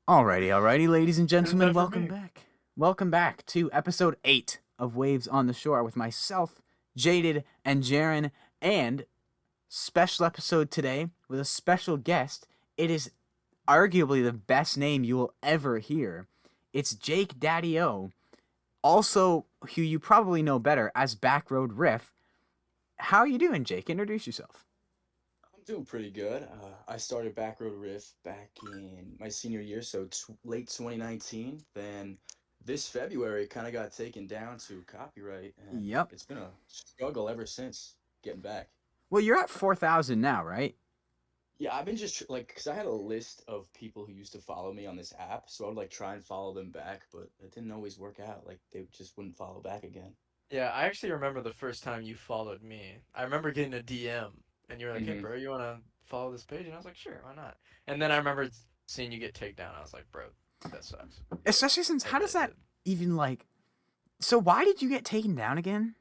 Alrighty, ladies and Good gentlemen, enough for welcome me. back. Welcome back to episode 8 of Waves on the Shore with myself, Jaded, and Jaren, and special episode today with a special guest. It is arguably the best name you will ever hear. It's Jake Daddy O, also who you probably know better as Backroad Riff. How are you doing, Jake? Introduce yourself. I'm doing pretty good. I started Backroad Riff back in my senior year, so late 2019. Then this February, kind of got taken down to copyright, and Yep. it's been a struggle ever since getting back. Well, you're at 4,000 now, right? Yeah, I've been just like, because I had a list of people who used to follow me on this app, so I would like try and follow them back, but it didn't always work out. Like, they just wouldn't follow back again. Yeah, I actually remember the first time you followed me. I remember getting a DM and you were like, "Hey, Hmm. bro, you wanna follow this page?" And I was like, "Sure, why not?" And then I remember seeing you get taken down. I was like, "Bro, that sucks." Especially since, It how does really that did. even like. So, why did you get taken down again?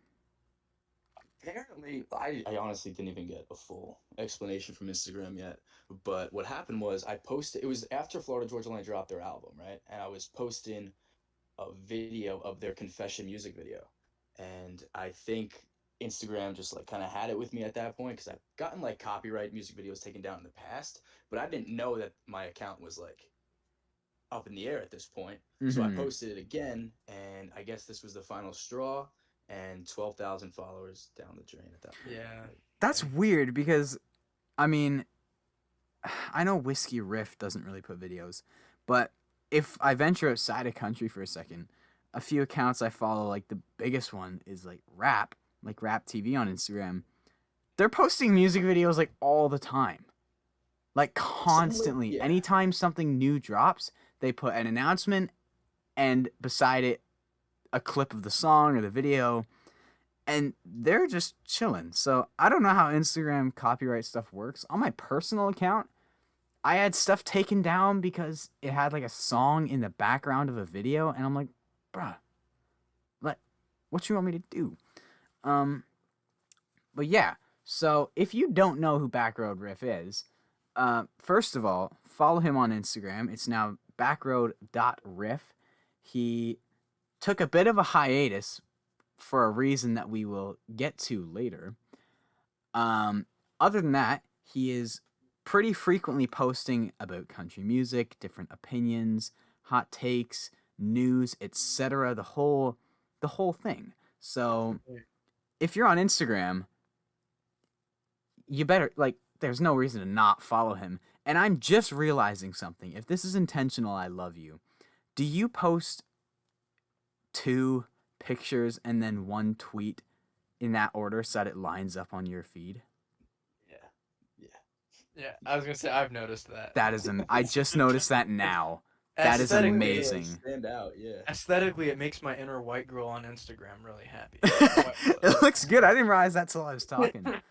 Apparently, I honestly didn't even get a full explanation from Instagram yet. But what happened was I posted, it was after Florida Georgia Line dropped their album, right? And I was posting a video of their Confession music video. And I think Instagram just like kind of had it with me at that point because I've gotten like copyright music videos taken down in the past, but I didn't know that my account was like up in the air at this point. So I Mm-hmm. posted it again, and I guess this was the final straw, and 12,000 followers down the drain at that point. Yeah. Like, That's Yeah. weird because, I mean, I know Whiskey Riff doesn't really put videos, but if I venture outside of country for a second, a few accounts I follow, like the biggest one is like Rap TV on Instagram. They're posting music videos like all the time, like constantly. yeah. Anytime something new drops, they put an announcement and beside it a clip of the song or the video, and they're just chilling. So I don't know how Instagram copyright stuff works. On my personal account, I had stuff taken down because it had like a song in the background of a video, and I'm like, bruh, like, what you want me to do? Um, but yeah. So if you don't know who Backroad Riff is, first of all, follow him on Instagram. It's now backroad.riff. He took a bit of a hiatus for a reason that we will get to later. Um, Other than that, he is pretty frequently posting about country music, different opinions, hot takes, news, etc. The whole thing. So if you're on Instagram, you better like. There's no reason to not follow him. And I'm just realizing something. If this is intentional, I love you. Do you post two pictures and then one tweet in that order so that it lines up on your feed? Yeah. Yeah. Yeah, I was gonna say I've noticed that. That is I just noticed that now. That is It's a way to Aesthetically, like amazing. stand out. Yeah. aesthetically, it makes my inner white girl on Instagram really happy. White It love. looks good. I didn't realize that till I was talking. That's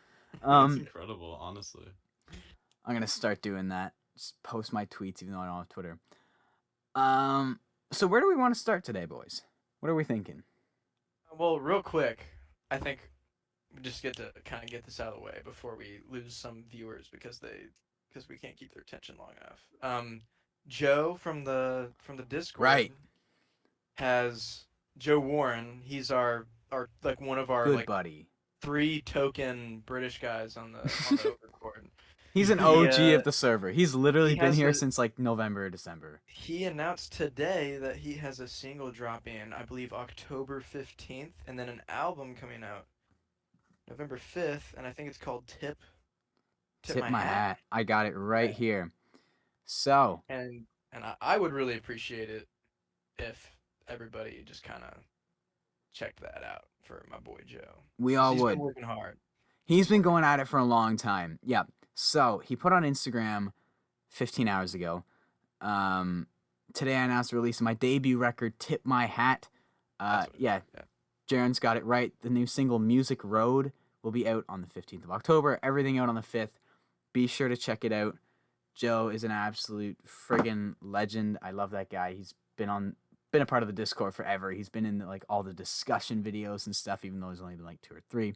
Um, incredible, honestly. I'm gonna start doing that. Just post my tweets even though I don't have Twitter. Um, so where do we want to start today, boys? What are we thinking? Well, real quick, I think we just get to kind of get this out of the way before we lose some viewers because we can't keep their attention long enough. Joe from the Discord Right. has Joe Warren. He's our like one of our Good like buddy. three token British guys on the Overcord. He's an He OG of the server. He's literally he been has here a since like November or December. he announced today that he has a single dropping, I believe October 15th, and then an album coming out November 5th, and I think it's called Tip Tip My my Hat. hat. I got it right Yeah. here. So, And I would really appreciate it if everybody just kind of checked that out for my boy Joe, we because all he's been would. working hard. He's He's been been working going hard. at it for a long time. Yeah. So he put on Instagram 15 hours ago. Um, Today I announced the release of my debut record, Tip My Hat. That's what it Yeah, is. Yeah. Jaren's got it right. The new single, Music Road, will be out on the 15th of October. Everything out on the 5th. Be sure to check it out. Joe is an absolute friggin' legend. I love that guy. He's been a part of the Discord forever. He's been in like all the discussion videos and stuff, even though he's only been like two or three.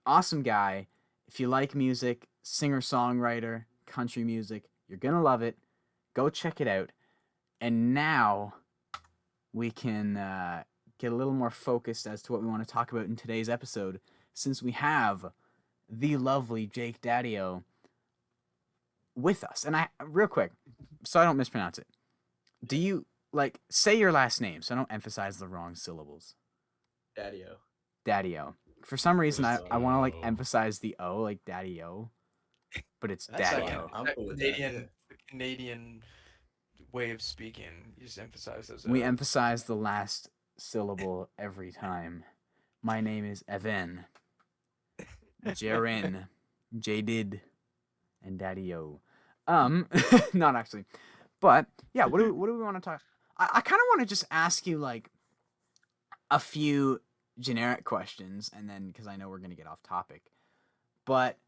Awesome guy. If you like music, singer songwriter, country music, you're gonna love it. Go check it out. And now we can get a little more focused as to what we want to talk about in today's episode, since we have the lovely Jake Daddio with us. And real quick, so I don't mispronounce it, do you say your last name so I don't emphasize the wrong syllables? Daddio. Daddio. For some reason, I Daddio. want to emphasize the O, like Daddio, but it's That's fine. Daddio. I'm That cool with that, Canadian, yeah. the Canadian way of speaking. You just emphasize those. We emphasize the last syllable every time. My name is Evan, Jaren, Jadid, and Daddio. Not actually, but yeah. What do we want to talk? I kind of want to just ask you like a few generic questions, and then because I know we're gonna get off topic, but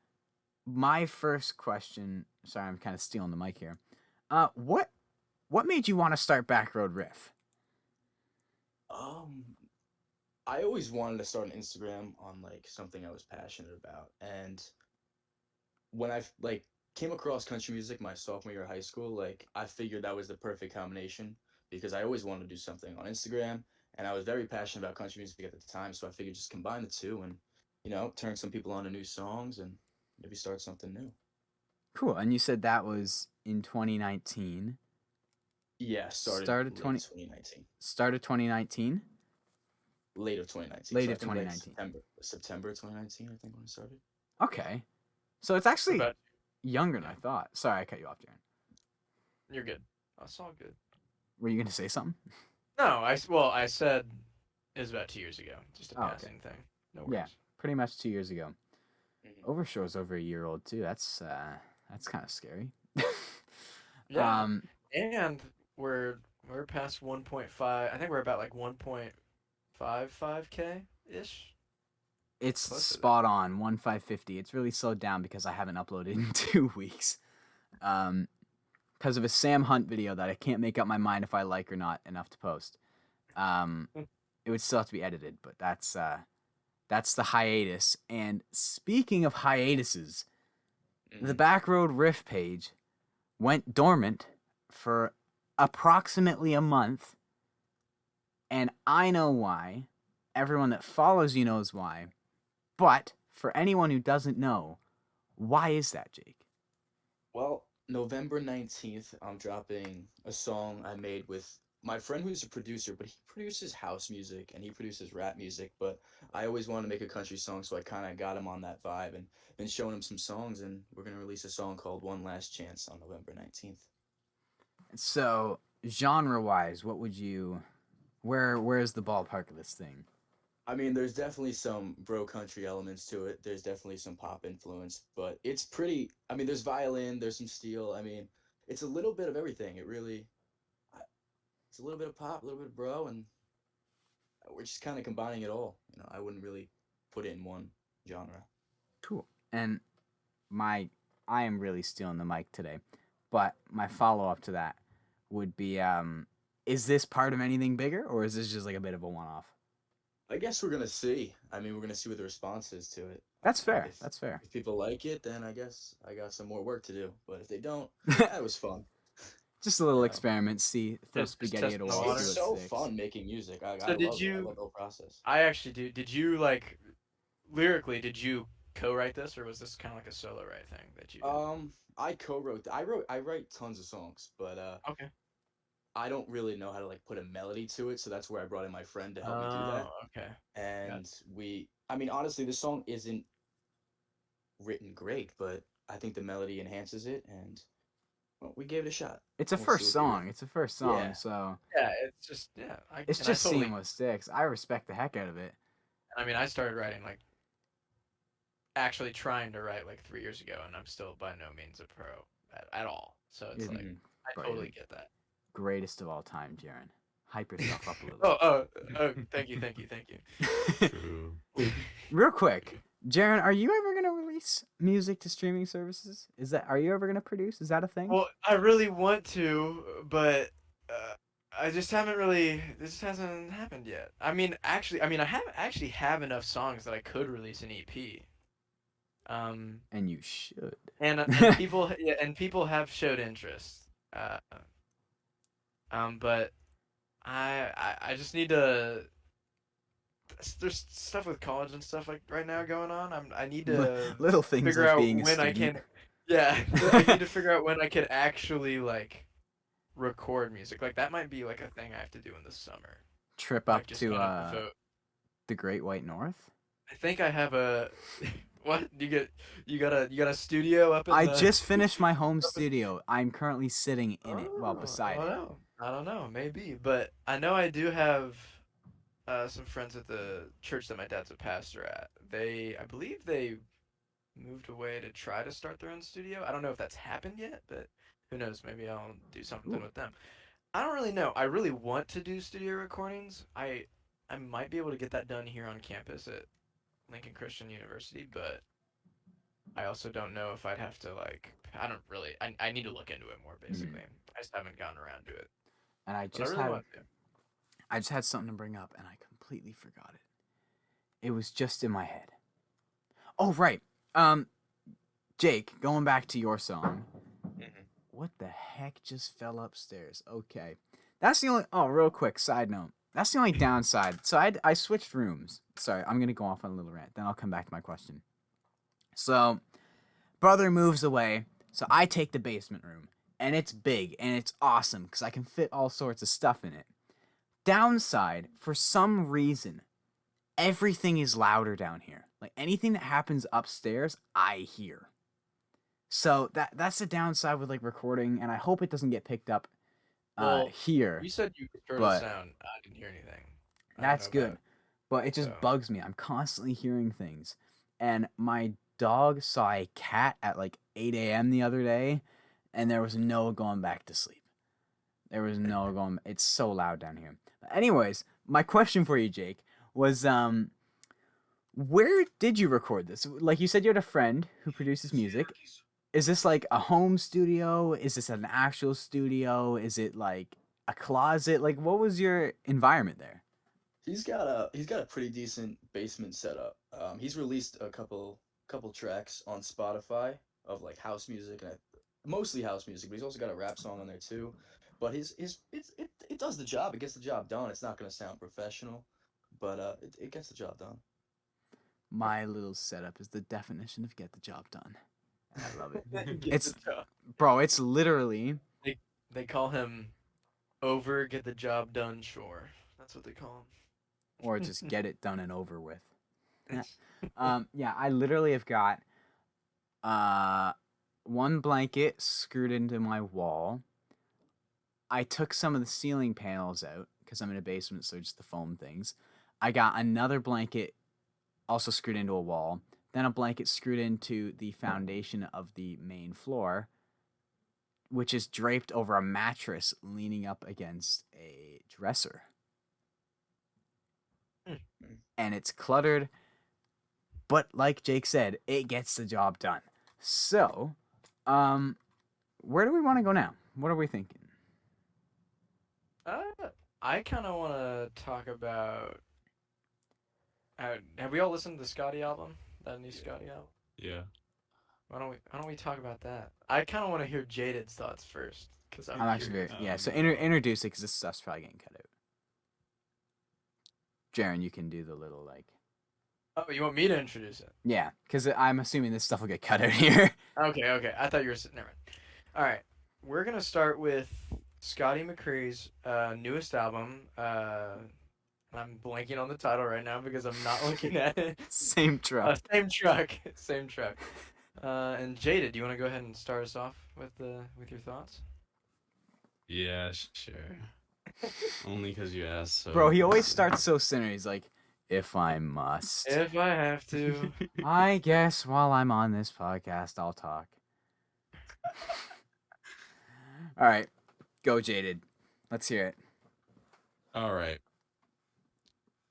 my first question. Sorry, I'm kind of stealing the mic here. What made you want to start Backroad Riff? I always wanted to start an Instagram on like something I was passionate about, and when I like came across country music my sophomore year of high school, like I figured that was the perfect combination because I always wanted to do something on Instagram, and I was very passionate about country music at the time, so I figured just combine the two and turn some people on to new songs and maybe start something new. Cool. And you said that was in 2019. Yeah, started Started late 2019. Started 2019. Late of 2019. Late So I of think, like, 2019. September 2019, I think, when I started. Okay. So it's actually About- younger than I thought. Sorry, I cut you off, Jaren. You're good. That's all good. Were you gonna say something? No, I said it was about 2 years ago. Just a Oh, okay. passing thing. No worries. Yeah. Pretty much 2 years ago. Mhm. Overshore's over a year old too. That's kind of scary. Yeah. And we're past 1.5. I think we're about like 1.55k ish. It's Close to that. spot on 1550. It's really slowed down because I haven't uploaded in 2 weeks. Because of a Sam Hunt video that I can't make up my mind if I like or not enough to post. It would still have to be edited, but that's the hiatus. And speaking of hiatuses, the Mhm. Backroad Riff page went dormant for approximately a month, and I know why. Everyone that follows you knows why. But for anyone who doesn't know, why is that, Jake? Well, November 19th, I'm dropping a song I made with my friend who's a producer, but he produces house music and he produces rap music. But I always wanted to make a country song, so I kind of got him on that vibe and been showing him some songs. And we're going to release a song called One Last Chance on November 19th. So, genre-wise, what would you... Where's the ballpark of this thing? I mean, there's definitely some bro country elements to it. There's definitely some pop influence, but it's pretty. I mean, there's violin, there's some steel. I mean, it's a little bit of everything. It's a little bit of pop, a little bit of bro, and we're just kind of combining it all. I wouldn't really put it in one genre. Cool. And I am really stealing the mic today, but my follow-up to that would be, is this part of anything bigger, or is this just like a bit of a one-off? I guess we're gonna see. I mean, we're gonna see what the response is to it. That's fair. If, That's fair. if people like it, then I guess I got some more work to do. But if they don't, that was fun. Just a little Yeah. experiment. See, throw Just spaghetti at a testing the wall. water. See It's what so sticks. fun making music. I So love did it. I you- love the whole process. I actually do. Did you like lyrically? Did you co-write this, or was this kind of like a solo write thing that you did? I co-wrote. I write tons of songs, but Okay. I don't really know how to like put a melody to it, so that's where I brought in my friend to help me do that. Oh, okay. And I mean, honestly, the song isn't written great, but I think the melody enhances it, and well, we gave it a shot. It's a We'll first see what we song. get. It's a first song, Yeah. so Yeah, it's just it's and just I totally, seeing what sticks. I respect the heck out of it. I mean, I started writing like actually trying to write like 3 years ago, and I'm still by no means a pro at all. So it's You're like Mhm. I Right. totally get that. Greatest of all time, Jaren. Hype yourself up a little. Oh, thank you. True. Real quick, Jaren, are you ever gonna release music to streaming services? Are you ever gonna produce? Is that a thing? Well, I really want to, but I just haven't really. This hasn't happened yet. I mean, actually, I have enough songs that I could release an EP. And you should. And people, yeah, and people have showed interest. Uh, but I just need to. There's stuff with college and stuff like right now going on. I need to Little things figure like out being a when I student. can. Yeah, I need to figure out when I can actually like record music. Like that might be like a thing I have to do in the summer. Trip Like up just to kind of devote. the Great White North. I think I have a. What you got a studio up in I the. just finished my home studio. I'm currently sitting in it, well, Oh, I beside don't it. know. I don't know. Maybe, but I know I do have some friends at the church that my dad's a pastor at. I believe they moved away to try to start their own studio. I don't know if that's happened yet, but who knows? Maybe I'll do something Ooh. with them. I don't really know. I really want to do studio recordings. I might be able to get that done here on campus at Lincoln Christian University, but I also don't know if I'd have to like. I don't really. I need to look into it more. Basically, I just haven't gotten around to it, And but I really want to. I just had something to bring up and I completely forgot it. It was just in my head. Oh, right. Jake, going back to your song. What the heck just fell upstairs? Okay. That's the only real quick side note. That's the only downside. So I switched rooms. Sorry, I'm going to go off on a little rant. Then I'll come back to my question. So, brother moves away. So I take the basement room. And it's big and it's awesome because I can fit all sorts of stuff in it. Downside, for some reason, everything is louder down here. Like anything that happens upstairs, I hear. So that's the downside with like recording, and I hope it doesn't get picked up Well, here. you said you heard a but- sound. I didn't hear anything. I don't That's know good. about- But it just so- bugs me. I'm constantly hearing things. And my dog saw a cat at like 8 a.m. the other day, and there was no going back to sleep. There was no going. It's so loud down here. But anyways, my question for you, Jake, was where did you record this? Like you said, you had a friend who produces music. Is this like a home studio? Is this an actual studio? Is it like a closet? Like, what was your environment there? He's got a pretty decent basement setup. He's released a couple tracks on Spotify of like house music and mostly house music, but he's also got a rap song on there too. But it does the job. It gets the job done. It's not gonna sound professional, but it gets the job done. My little setup is the definition of get the job done. And I love it. Get It's- the job. Bro, it's literally They call him over get the job done Shore. That's what they call him. or just get it done and over with. Yeah, I literally have got one blanket screwed into my wall. I took some of the ceiling panels out because I'm in a basement, so just the foam things. I got another blanket also screwed into a wall, then a blanket screwed into the foundation of the main floor, which is draped over a mattress leaning up against a dresser. And it's cluttered, but like Jake said, it gets the job done. So, where do we want to go now? What are we thinking? I kind of want to talk about. Have we all listened to the Scotty album? That new Scotty album. Yeah. Why don't we talk about that? I kind of want to hear Jaded's thoughts first, because I'm actually very curious. yeah. So introduce it because this stuff's probably getting cut out. Jaren, you can do the little like Oh, you want me to introduce it? yeah, because I'm assuming this stuff will get cut out here. Okay. I thought you were sitting there. All right, we're gonna start with Scotty McCree's newest album. I'm blanking on the title right now because I'm not looking at it. Same truck. Same truck. Same truck. And Jaded, do you want to go ahead and start us off with your thoughts? Yeah, sure. Only because you asked. So. Bro, he always starts so center. He's like, if I must. If I have to. I guess while I'm on this podcast, I'll talk. All right, go Jaded. Let's hear it. All right.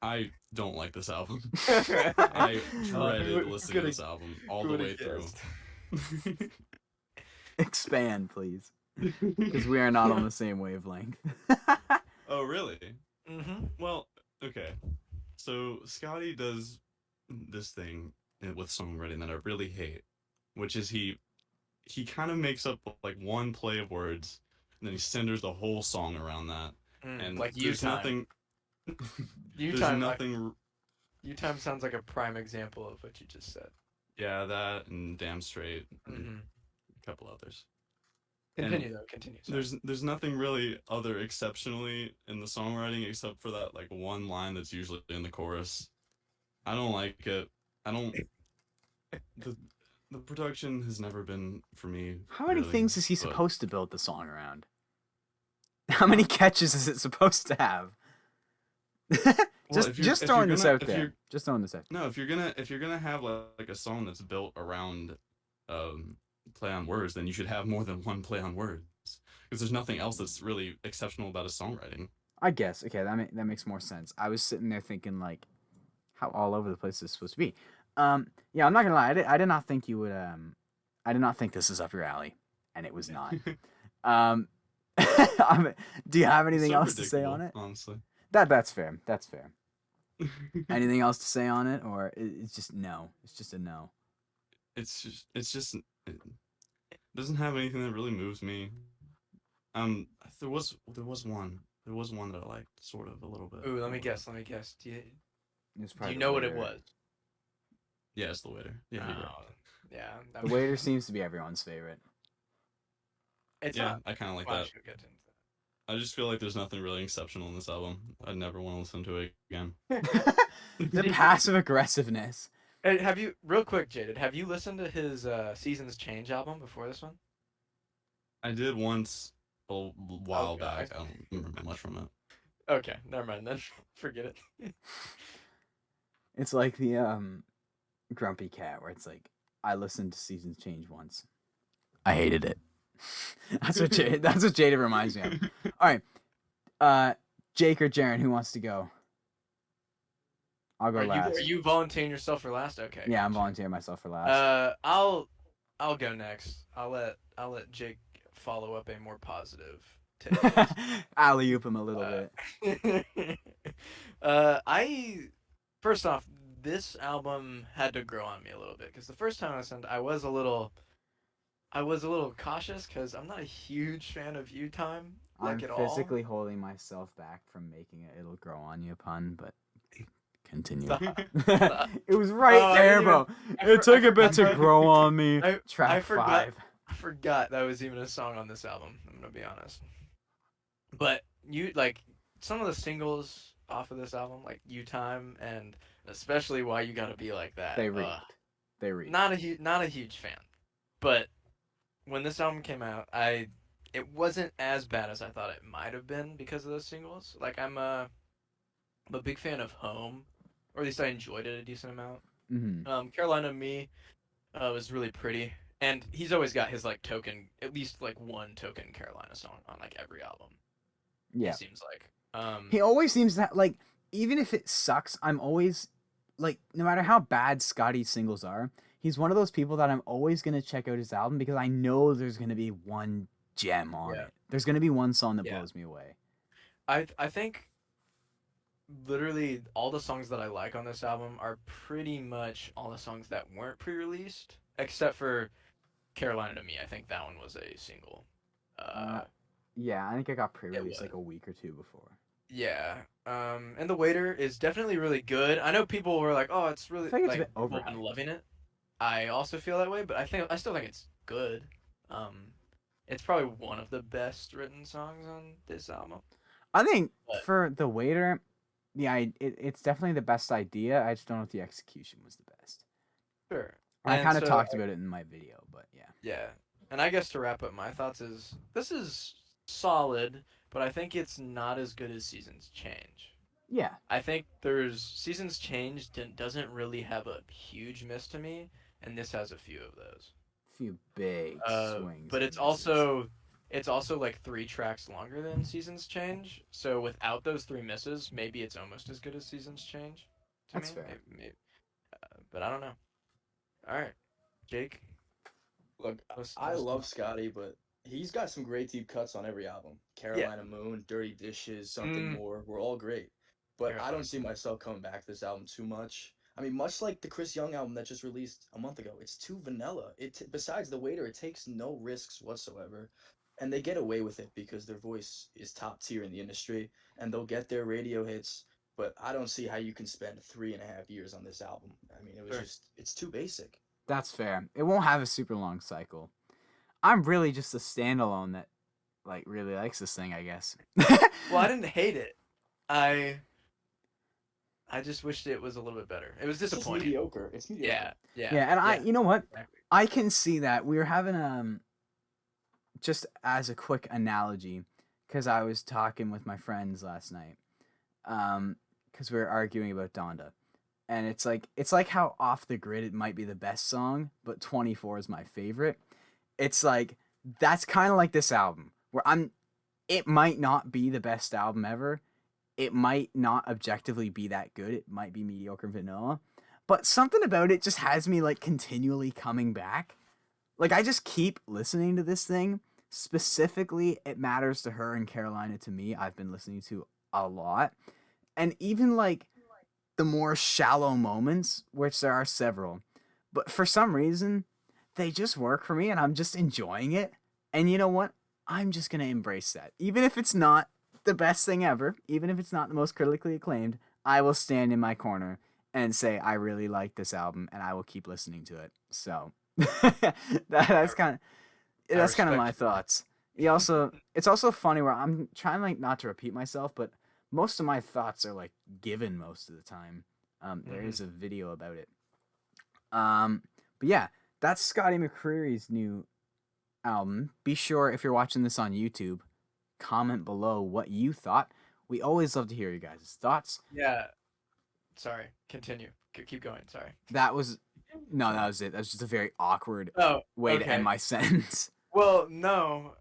I don't like this album. I dreaded listening to this album all the way through. Expand, please, because we are not on the same wavelength. Oh, really? Mm-hmm. Well, okay. So Scotty does this thing with songwriting that I really hate, which is he kind of makes up like one play of words, then he centers the whole song around that. And like there's U-Time. nothing. There's U-Time, nothing. U-Time sounds like a prime example of what you just said. Yeah, that and Damn Straight and a couple others. Continue. Sorry. There's nothing really other exceptionally in the songwriting except for that like one line that's usually in the chorus. I don't like it. I don't. The production has never been for me. How many really, things is he but- supposed to build the song around? How many catches is it supposed to have? Just throwing this out there. Just throwing this out. No, if you're gonna have like a song that's built around play on words, then you should have more than one play on words. Because there's nothing else that's really exceptional about his songwriting. I guess. Okay, that makes more sense. I was sitting there thinking like, how all over the place this is supposed to be. Yeah, I'm not gonna lie. I did not think you would. I did not think this is up your alley, and it was not. Do you have anything So else to say on it? Honestly, That's fair. That's fair. Anything else to say on it, or it's just no? It's just a no. It's just it doesn't have anything that really moves me. There was one that I liked sort of a little bit. Ooh, let me guess. Do Do you know what it was? Yeah, it's The Waiter. Yeah, you're right. Yeah. The Waiter seems to be everyone's favorite. It's Yeah, not. I kind of like Well, that. should get into I just feel like there's nothing really exceptional in this album. I'd never want to listen to it again. The passive aggressiveness. Hey, have you, real quick, Jaded, have you listened to his Seasons Change album before this one? I did once a while Okay. back. I don't remember much from it. Okay, never mind then. Forget it. It's like the Grumpy Cat, where it's like, I listened to Seasons Change once. I hated it. That's what Jada reminds me of. All right, Jake or Jaren, who wants to go? I'll go last. Are you volunteering yourself for last? Okay. Yeah, I'm gotcha. volunteering myself for last. I'll go next. I'll let Jake follow up a more positive take. Alley oop him a little bit. First off, this album had to grow on me a little bit because the first time I listened, I was a little cautious because I'm not a huge fan of U-Time I'm at all. physically holding myself back from making it. It'll grow on you pun, but continue. Stop. It was right Oh, I there, didn't bro. even- It took a bit to forgot- grow on me. I Track forgot- 5. I forgot that was even a song on this album. I'm gonna be honest. But some of the singles off of this album, like U-Time and especially Why You Gotta Be Like That. They reeked. They reeked. Not a huge fan, but when this album came out, it wasn't as bad as I thought it might have been because of those singles. Like I'm a big fan of Home, or at least I enjoyed it a decent amount. Mm-hmm. Carolina Me was really pretty, and he's always got his at least one token Carolina song on every album. Yeah. It seems like. He always seems to even if it sucks, I'm always no matter how bad Scotty's singles are, he's one of those people that I'm always gonna check out his album because I know there's gonna be one gem on it. There's gonna be one song that blows me away. I think literally all the songs that I like on this album are pretty much all the songs that weren't pre-released, except for Carolina to Me. I think that one was a single. Yeah, I think I got pre-released was. a week or two before. Yeah. And The Waiter is definitely really good. I know people were like, "Oh, it's really I think it's a bit people have been overhyped. loving it." I also feel that way, but I still think it's good. It's probably one of the best written songs on this album. I think But- for The Waiter, it's definitely the best idea. I just don't know if the execution was the best. Sure. I And kind of so, talked about it in my video, but yeah. Yeah. And I guess to wrap up my thoughts is this is solid, but I think it's not as good as Seasons Change. Yeah. I think Seasons Change doesn't really have a huge miss to me, and this has a few of those. Few big swings. But and it's misses. also 3 tracks longer than Seasons Change. So without those 3 misses, maybe it's almost as good as Seasons Change. To That's me. fair. Maybe, but I don't know. All right, Jake. Look, Let's- I let's- love Scotty, but he's got some great deep cuts on every album. Carolina Moon, Dirty Dishes, Something More, were all great. But I Carolina don't see myself coming back to this album too much. I mean, much like the Chris Young album that just released a month ago, it's too vanilla. Besides The Waiter, it takes no risks whatsoever. and they get away with it because their voice is top tier in the industry, and they'll get their radio hits. But I don't see how you can spend 3.5 years on this album. I mean, it was Sure. just, it's too basic. That's fair. It won't have a super long cycle. I'm really just a standalone that like really likes this thing, I guess. Well, I didn't hate it. I just wished it was a little bit better. It was It's just disappointing. mediocre. It's mediocre. Yeah. Yeah, and I, you know what? Exactly. I can see that. We were having just as a quick analogy, because I was talking with my friends last night, because we were arguing about Donda, and it's like how Off the Grid it might be the best song, but 24 is my favorite. It's like that's kind of like this album where it might not be the best album ever. It might not objectively be that good. It might be mediocre vanilla. But something about it just has me like continually coming back. Like I just keep listening to this thing. Specifically, It Matters to Her and Carolina to Me. I've been listening to a lot. And even like the more shallow moments, which there are several, but for some reason, they just work for me and I'm just enjoying it. And you know what? I'm just going to embrace that. Even if it's not the best thing ever, even if it's not the most critically acclaimed, I will stand in my corner and say I really like this album and I will keep listening to it. So that's kind of respect my it. thoughts. It's also funny where I'm trying like not to repeat myself, but most of my thoughts are like given most of the time. There Mhm. is a video about it. But yeah, that's Scotty McCreery's new album. Be sure if you're watching this on YouTube, comment below what you thought. We always love to hear you guys' thoughts. Yeah. Sorry. Continue. Keep going. Sorry. That was it. That was just a very awkward Oh, way to okay. end my sentence. Well, no.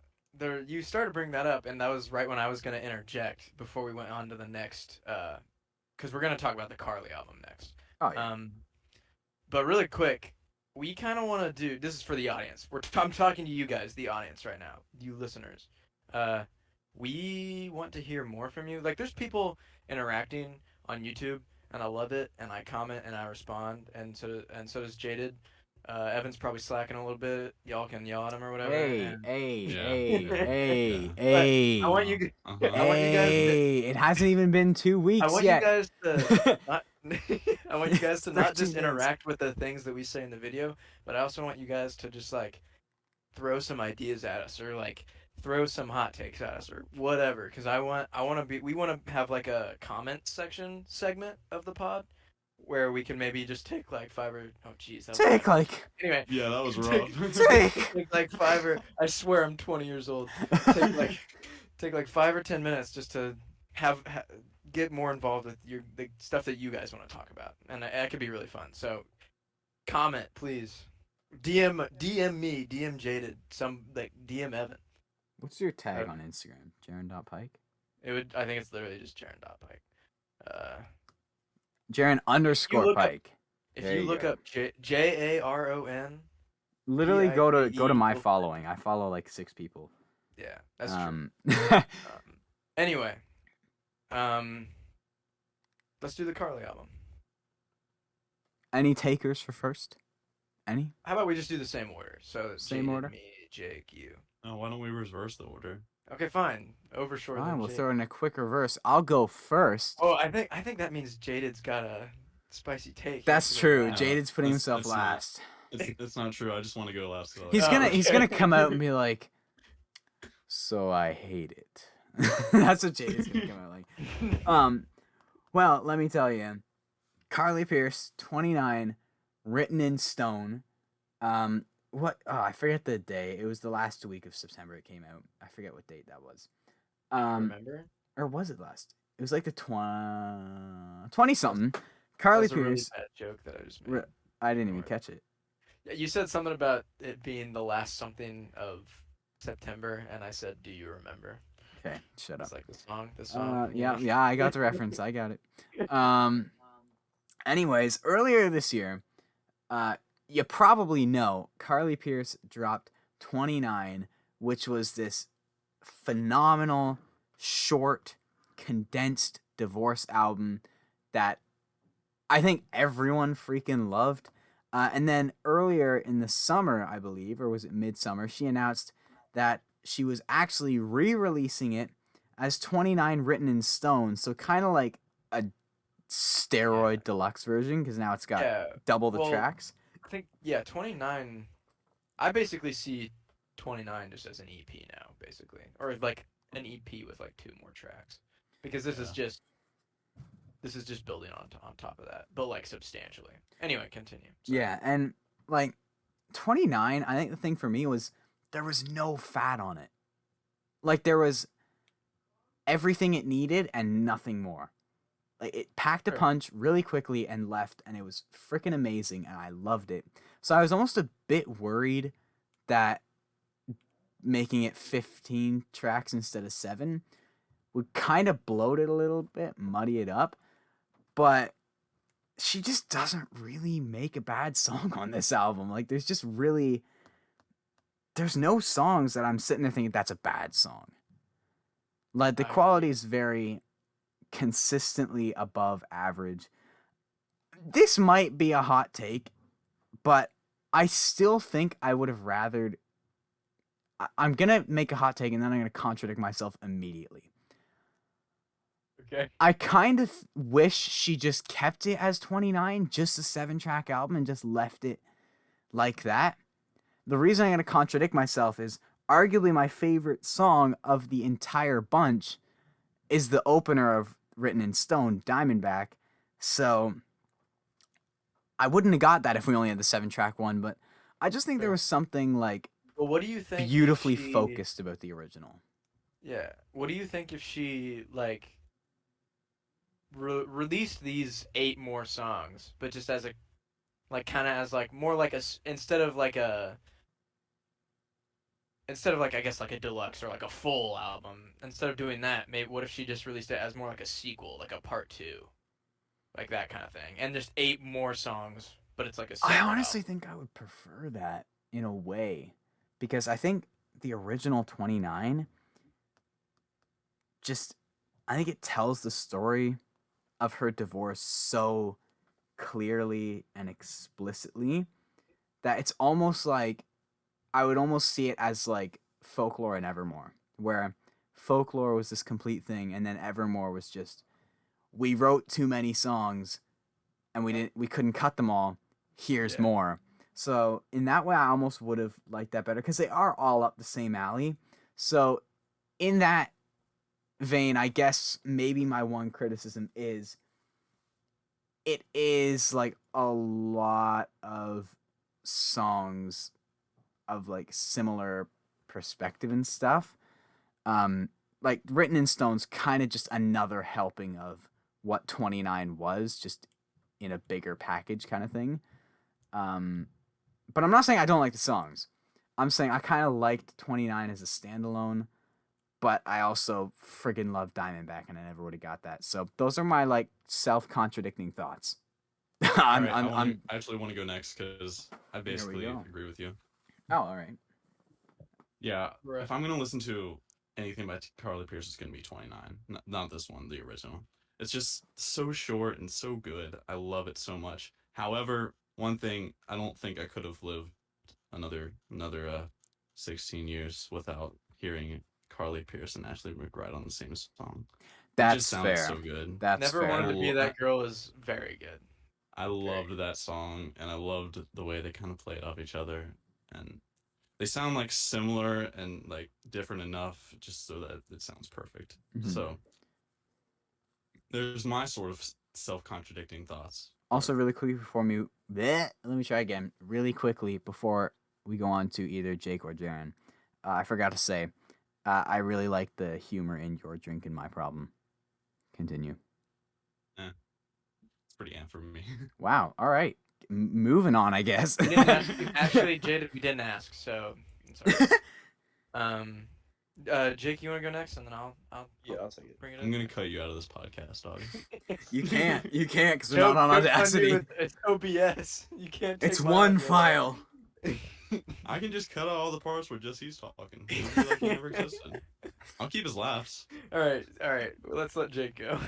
You started bringing that up, and that was right when I was going to interject before we went on to the next, because we're going to talk about the Carly album next. Oh yeah. But really quick, we kind of want to do. This is for the audience. I'm talking to you guys, the audience, right now, you listeners. We want to hear more from you. Like, there's people interacting on YouTube, and I love it, and I comment and I respond, and so does Jaded. Evan's probably slacking a little bit. Y'all can yell at him or whatever. Hey, and- hey. I want you. Uh-huh. I want you guys to- Hey, it hasn't even been 2 weeks I want yet. you guys to not, I want you guys to not 13 just days. interact with the things that we say in the video, but I also want you guys to just like throw some ideas at us or like throw some hot takes at us or whatever. Because we want to have like a comment section segment of the pod where we can maybe just take like Take like anyway. Yeah, that was Take- rough. Take like 5 or I swear I'm 20 years old. Take like 5 or 10 minutes just to get more involved with the stuff that you guys want to talk about, and that could be really fun. So, comment please, DM me, DM Jaded, DM Evan. What's your tag on Instagram? Jaren.Pike? I think it's literally just Jaren.Pike. Jaren _ look up- Pike. If There you you look go. up Jaron, Literally go to my PIKE. following. I follow like 6 people. yeah, that's true. Anyway, let's do the Carly album. Any takers for first? Any? How about we just do the same order? So Same Jaded, order? Me, Jake, you. Oh, why don't we reverse the order? Okay, fine. Over short. Fine, than we'll Jake. throw in a quick reverse. I'll go first. Oh, I think that means Jaded's got a spicy take. He That's has to go true. last. Jaded's putting That's- himself that's not- last. It's not true. I just want to go last. He's Oh, gonna okay. come out and be like, "So I hate it." That's what Jaded's gonna come out like. Well, let me tell you, Carly Pierce, 29, written in stone. What? Oh, I forget the day. It was the last week of September. It came out. I forget what date that was. Remember? Or was it last? It was like the 20 something. Carly That's a really Pierce. bad joke that I just Re- made. I didn't even catch it. Yeah, you said something about it being the last something of September, and I said, "Do you remember?" Okay, shut up. It's like the song. Yeah, I got the reference. I got it. Anyways, earlier this year, you probably know Carly Pierce dropped 29, which was this phenomenal, short, condensed divorce album that I think everyone freaking loved. And then earlier in the summer, I believe, or was it midsummer, she announced that she was actually re-releasing it as 29 Written in Stone, so kind of like a steroid deluxe version because now it's got Yeah. double the well, tracks. I think 29. I basically see 29 just as an EP now, basically, or like an EP with like 2 more tracks, because this is just building on top of that, but like substantially. Anyway, continue. Sorry. Yeah, and like 29, I think the thing for me was there was no fat on it. Like there was everything it needed and nothing more. Like it packed a Sure. punch really quickly and left, and it was freaking amazing, and I loved it. So I was almost a bit worried that making it 15 tracks instead of 7 would kind of bloat it a little bit, muddy it up. But she just doesn't really make a bad song on this album. Like there's no songs that I'm sitting there thinking that's a bad song. Like the I agree. quality is very consistently above average. This might be a hot take, but I still think I would have rathered. I'm gonna make a hot take and then I'm gonna contradict myself immediately. Okay. I kind of wish she just kept it as 29, just a 7-track album, and just left it like that. The reason I'm going to contradict myself is arguably my favorite song of the entire bunch is the opener of Written in Stone, Diamondback. So I wouldn't have got that if we only had the 7-track one, but I just think there was something like Well, what do you think? if beautifully she- focused about the original. Yeah. What do you think if she like released these 8 more songs, but just as a like kind of as like more like instead of like I guess like a deluxe or like a full album, instead of doing that, maybe what if she just released it as more like a sequel, like a part 2, like that kind of thing, and just 8 more songs, but it's like a I separate honestly album. think I would prefer that in a way, because I think the original 29 I think it tells the story of her divorce so clearly and explicitly that it's almost like I would almost see it as like Folklore and Evermore, where Folklore was this complete thing and then Evermore was just we wrote too many songs and we couldn't cut them all. Here's Yeah. more. So in that way I almost would have liked that better because they are all up the same alley. So in that vein, I guess maybe my one criticism is it is like a lot of songs of like similar perspective and stuff. Like Written in Stone's kind of just another helping of what 29 was, just in a bigger package kind of thing. But I'm not saying I don't like the songs. I'm saying I kind of liked 29 as a standalone, but I also friggin' love Diamondback, and I never would have got that. So those are my like self-contradicting thoughts. Alright, I actually want to go next because I we basically go. agree with you. Oh, all right. Yeah, Right. if I'm gonna listen to anything by Carly Pierce, it's gonna be 29. Not this one, the original. It's just so short and so good. I love it so much. However, one thing, I don't think I could have lived another 16 years without hearing Carly Pierce and Ashley McBride on the same song. It That's just sounds fair. so good. That's Never fair. Wanted to Be Well, That Girl is very good. I loved that song, and I loved the way they kind of played off each other, and they sound like similar and like different enough just so that it sounds perfect. Mhm. So there's my sort of self-contradicting thoughts. Also, really quickly before me, let me try again. Really quickly before we go on to either Jake or Jaren, I forgot to say, I really like the humor in Your Drink and My Problem. Continue. It's pretty for me. Wow. All right. Moving on, I guess. We didn't actually, Jade, we didn't ask, so it's all right. Jake, you want to go next, and then I'll Yeah, I'll take it. bring it I'm in. gonna cut you out of this podcast, dog. You can't because we're Joke- not on joke's you, Audacity. It's OBS. You can't. Take It's my one audio. file. I can just cut out all the parts where just he's talking. It'll be like he never existed. I'll keep his laughs. All right. Let's let Jake go.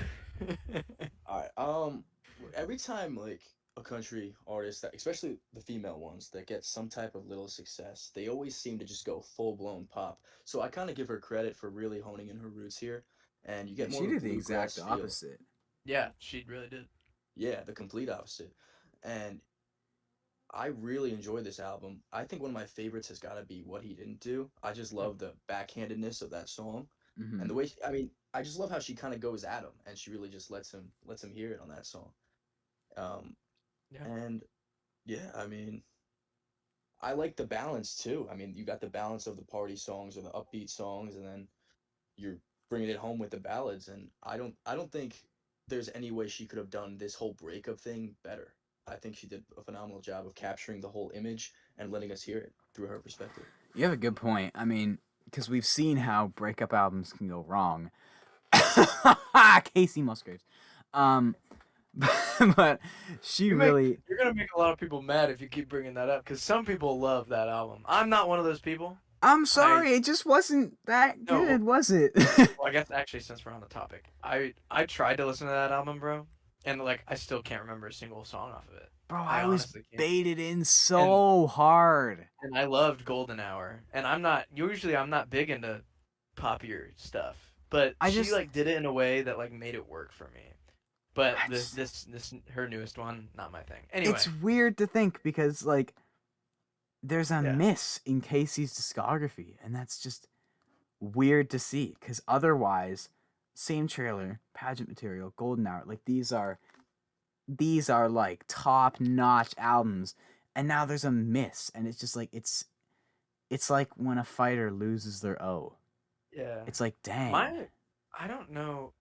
All right. Every time like a country artist that, especially the female ones that get some type of little success, they always seem to just go full blown pop. So I kind of give her credit for really honing in her roots here, and you Yeah, get more she of a did the exact bluegrass feel. Yeah. opposite. Yeah, she really did. Yeah, the complete opposite. And I really enjoy this album. I think one of my favorites has got to be What He Didn't Do. I just Hmm. love the backhandedness of that song, and Hmm. the way I mean, I just love how she kind of goes at him, and she really just lets him hear it on that song. Um, Yeah. and yeah, I mean, I like the balance too. I mean, you got the balance of the party songs or the upbeat songs, and then you're bringing it home with the ballads. And I don't think there's any way she could have done this whole breakup thing better. I think she did a phenomenal job of capturing the whole image and letting us hear it through her perspective. You have a good point. I mean, because we've seen how breakup albums can go wrong. Casey Musgraves. Um, but she You make really. you're gonna make a lot of people mad if you keep bringing that up because some people love that album. I'm not one of those people. I'm sorry, it just wasn't that No. good, was it? Well, I guess actually, since we're on the topic, I tried to listen to that album, bro, and like I still can't remember a single song off of it. Bro, I I was honestly can't. baited in so hard. And I loved Golden Hour, and I'm not big into poppier stuff, but I she just- like did it in a way that like made it work for me. But I this just- this her newest one, not my thing. Anyway, It's weird to think because like there's a Yeah. miss in Casey's discography, and that's just weird to see. Because otherwise, same trailer, pageant material, Golden Hour, like these are like top notch albums, and now there's a miss, and it's just like it's like when a fighter loses their O. yeah. It's like dang. I don't know.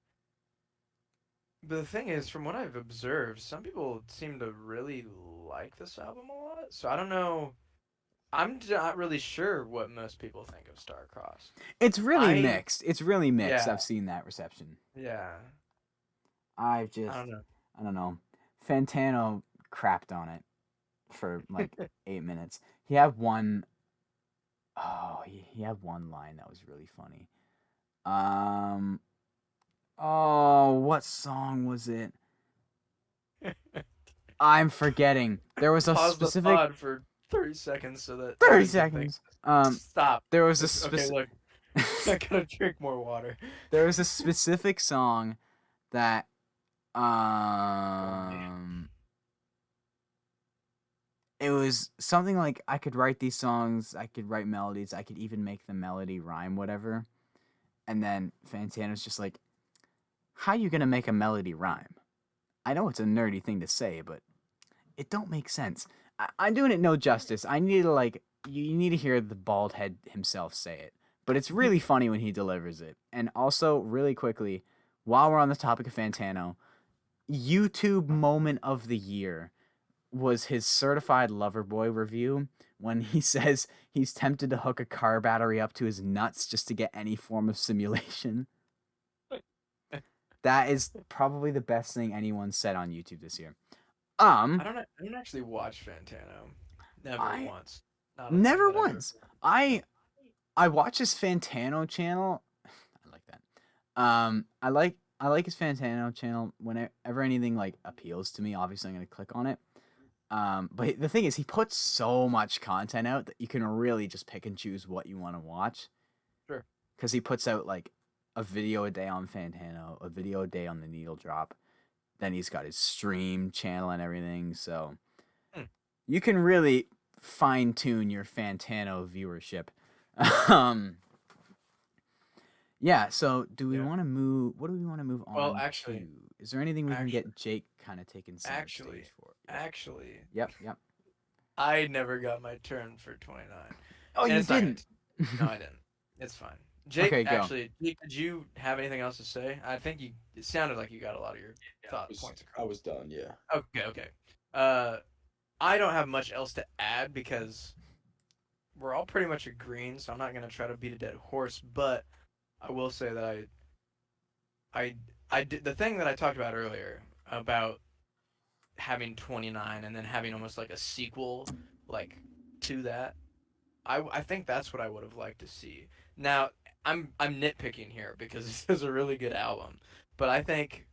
But the thing is, from what I've observed, some people seem to really like this album a lot. So I don't know. I'm not really sure what most people think of Starcrossed. It's really I- mixed. It's really mixed. Yeah. I've seen that reception. Yeah, I've just I don't know. I don't know. Fantano crapped on it for like 8 minutes. He had one oh, he had one line that was really funny. Oh, what song was it? I'm forgetting. There was a Pause specific the pod for 30 seconds so that 30 Evan can seconds. think. Stop. There was a Okay, specific look. I gotta drink more water. there was a specific song that um it was something like I could write these songs, I could write melodies, I could even make the melody rhyme, whatever. And then Fantano's just like, how you gonna make a melody rhyme? I know it's a nerdy thing to say, but it don't make sense. I'm doing it no justice. I need to like you need to hear the bald head himself say it. But it's really funny when he delivers it. And also, really quickly, while we're on the topic of Fantano, YouTube moment of the year was his Certified Lover Boy review when he says he's tempted to hook a car battery up to his nuts just to get any form of simulation. That is probably the best thing anyone said on YouTube this year. I don't actually watch Fantano. Never I- once. Not a thing Never that I've ever- once. I watch his Fantano channel. I like that. I like his Fantano channel. Whenever anything like appeals to me, obviously I'm gonna click on it. But the thing is, he puts so much content out that you can really just pick and choose what you want to watch. Sure. Because he puts out like a video a day on Fantano, a video a day on the Needle Drop. Then he's got his stream channel and everything. So you can really fine tune your Fantano viewership. Yeah, so do we Yeah. want to move? What do we want to move on? Well, actually- to? Is there anything we can actually- get Jake kind of taking center actually- stage for? Actually, Yep. I never got my turn for 29. Oh, And you it's not gonna didn't. No, I didn't. It's fine. Jake, Okay, go. actually, Jake, did you have anything else to say? I think it sounded like you got a lot of your points across. I was done, yeah. Okay. I don't have much else to add because we're all pretty much agreeing, so I'm not gonna try to beat a dead horse. But I will say that I did the thing that I talked about earlier about having 29 and then having almost like a sequel like to that. I think that's what I would have liked to see. Now I'm nitpicking here because this is a really good album, but I think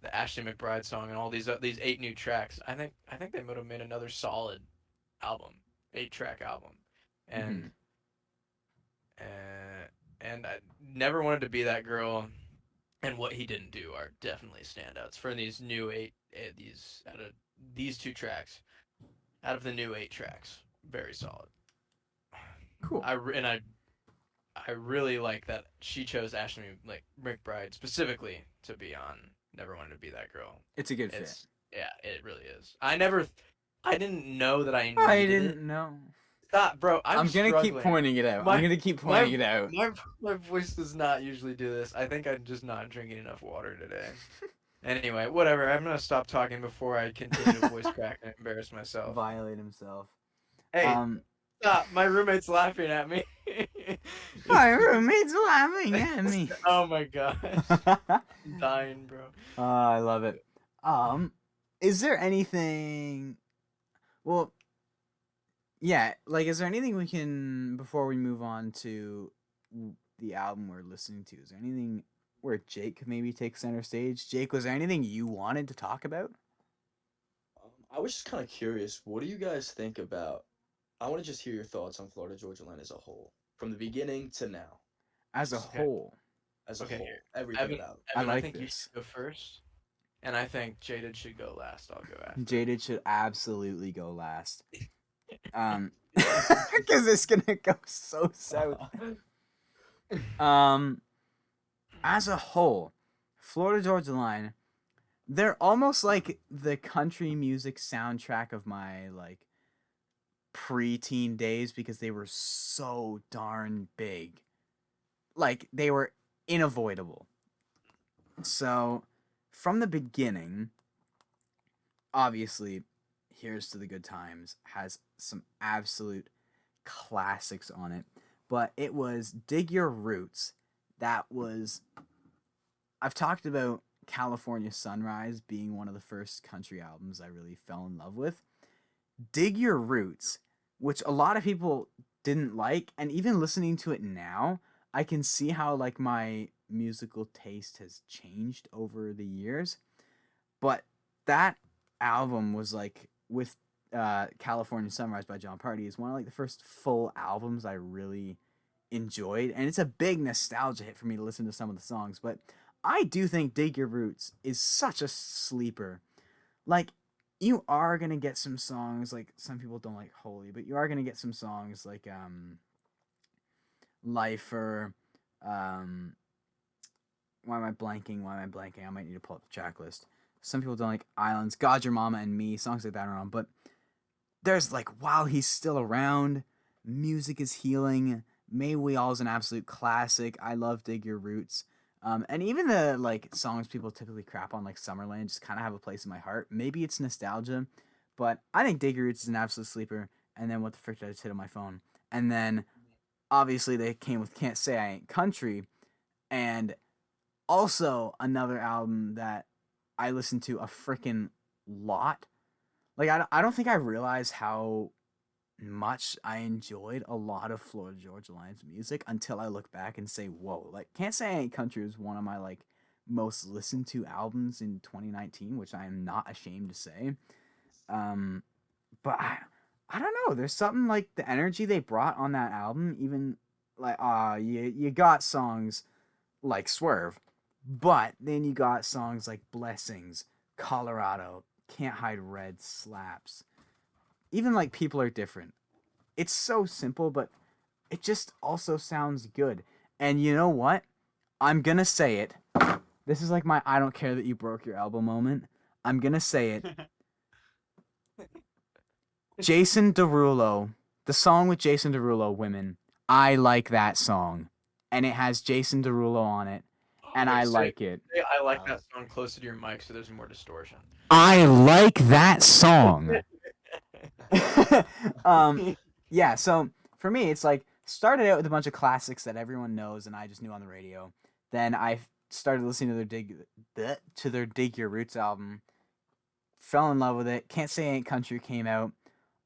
the Ashley McBride song and all these 8 new tracks, I think they would have made another solid album, 8-track album, and Mhm. I never wanted to be that girl, and what he didn't do are definitely standouts for these new these out of these 2 tracks, out of the new 8 tracks, very solid. Cool. I really like that she chose Ashley McBride specifically to be on Never Wanted to Be That Girl. It's a good fit. It's yeah, it really is. I didn't know that I I needed didn't it. know. Stop, bro. I'm gonna keep struggling. pointing it out. I'm gonna keep pointing it out. My voice does not usually do this. I think I'm just not drinking enough water today. Anyway, whatever. I'm gonna stop talking before I continue to voice crack and embarrass myself. Violate himself. Hey, stop! My roommate's laughing at me. My roommate's laughing at me. Oh my gosh, I'm dying, bro. I love it. Is there anything? Well, yeah. Like, is there anything we can before we move on to the album we're listening to? Is there anything where Jake could maybe take center stage? Jake, was there anything you wanted to talk about? I was just kind of curious. What do you guys think about? I want to just hear your thoughts on Florida Georgia Line as a whole, from the beginning to now, As a Okay. whole, as a Okay, whole, here. everything Evan, about it. I Evan, I like think you this. should go first, and I think Jaded should go last. I'll go after. Jaded should absolutely go last. Because it's gonna go so south. As a whole, Florida Georgia Line, they're almost like the country music soundtrack of my like preteen days because they were so darn big. Like they were unavoidable. So, from the beginning, obviously, Here's to the Good Times has some absolute classics on it. But it was Dig Your Roots. That was. I've talked about California Sunrise being one of the first country albums I really fell in love with. Dig Your Roots, which a lot of people didn't like, and even listening to it now, I can see how like my musical taste has changed over the years. But that album was like with California Sunrise by John Party is one of like the first full albums I really enjoyed, and it's a big nostalgia hit for me to listen to some of the songs. But I do think Dig Your Roots is such a sleeper. Like you are gonna get some songs like some people don't like Holy, but you are gonna get some songs like Lifer, um why am I blanking? Why am I blanking? I might need to pull up the track list. Some people don't like Islands, God Your Mama and Me, songs like that are on, but there's like While He's Still Around, Music Is Healing, May We All is an absolute classic. I love Dig Your Roots. And even the like songs people typically crap on, like Summerland, just kind of have a place in my heart. Maybe it's nostalgia, but I think Dig Your Roots is an absolute sleeper. And then What the Frick Did I Just Hit on My Phone? And then obviously they came with Can't Say I Ain't Country, and also another album that I listened to a freaking lot. Like I don't think I realized how much I enjoyed a lot of Florida Georgia Line's music until I look back and say, whoa, like Can't Say I Ain't Country is one of my like most listened to albums in 2019, which I am not ashamed to say. But I don't know, there's something like the energy they brought on that album, even like you got songs like Swerve, but then you got songs like Blessings, Colorado, Can't Hide Red slaps. Even like People Are Different. It's so simple, but it just also sounds good. And you know what? I'm gonna say it. This is like my I don't care that you broke your elbow moment. I'm gonna say it. Jason Derulo, the song with Jason Derulo, Women. I like that song. And it has Jason Derulo on it. And I like it. I like that song closer to your mic so there's more distortion. I like that song. Yeah, so for me, it's like started out with a bunch of classics that everyone knows and I just knew on the radio. Then I started listening to their Dig Your Roots album. Fell in love with it. Can't Say I Ain't Country came out.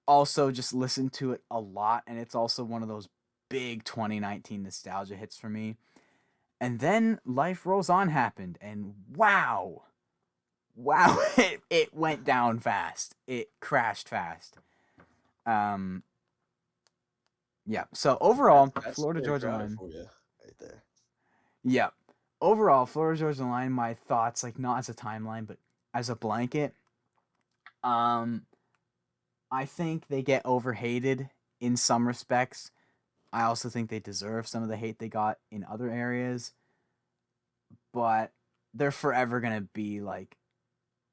Also just listened to it a lot, and it's also one of those big 2019 nostalgia hits for me. And then Life Rolls On happened, and wow, wow, it went down fast. It crashed fast. Yeah. So overall, That's Florida Terry Georgia Crowder line. for you, right there. Yeah. Overall, Florida Georgia line. My thoughts, like not as a timeline, but as a blanket. Um, I think they get overhated in some respects. I also think they deserve some of the hate they got in other areas, but they're forever gonna be like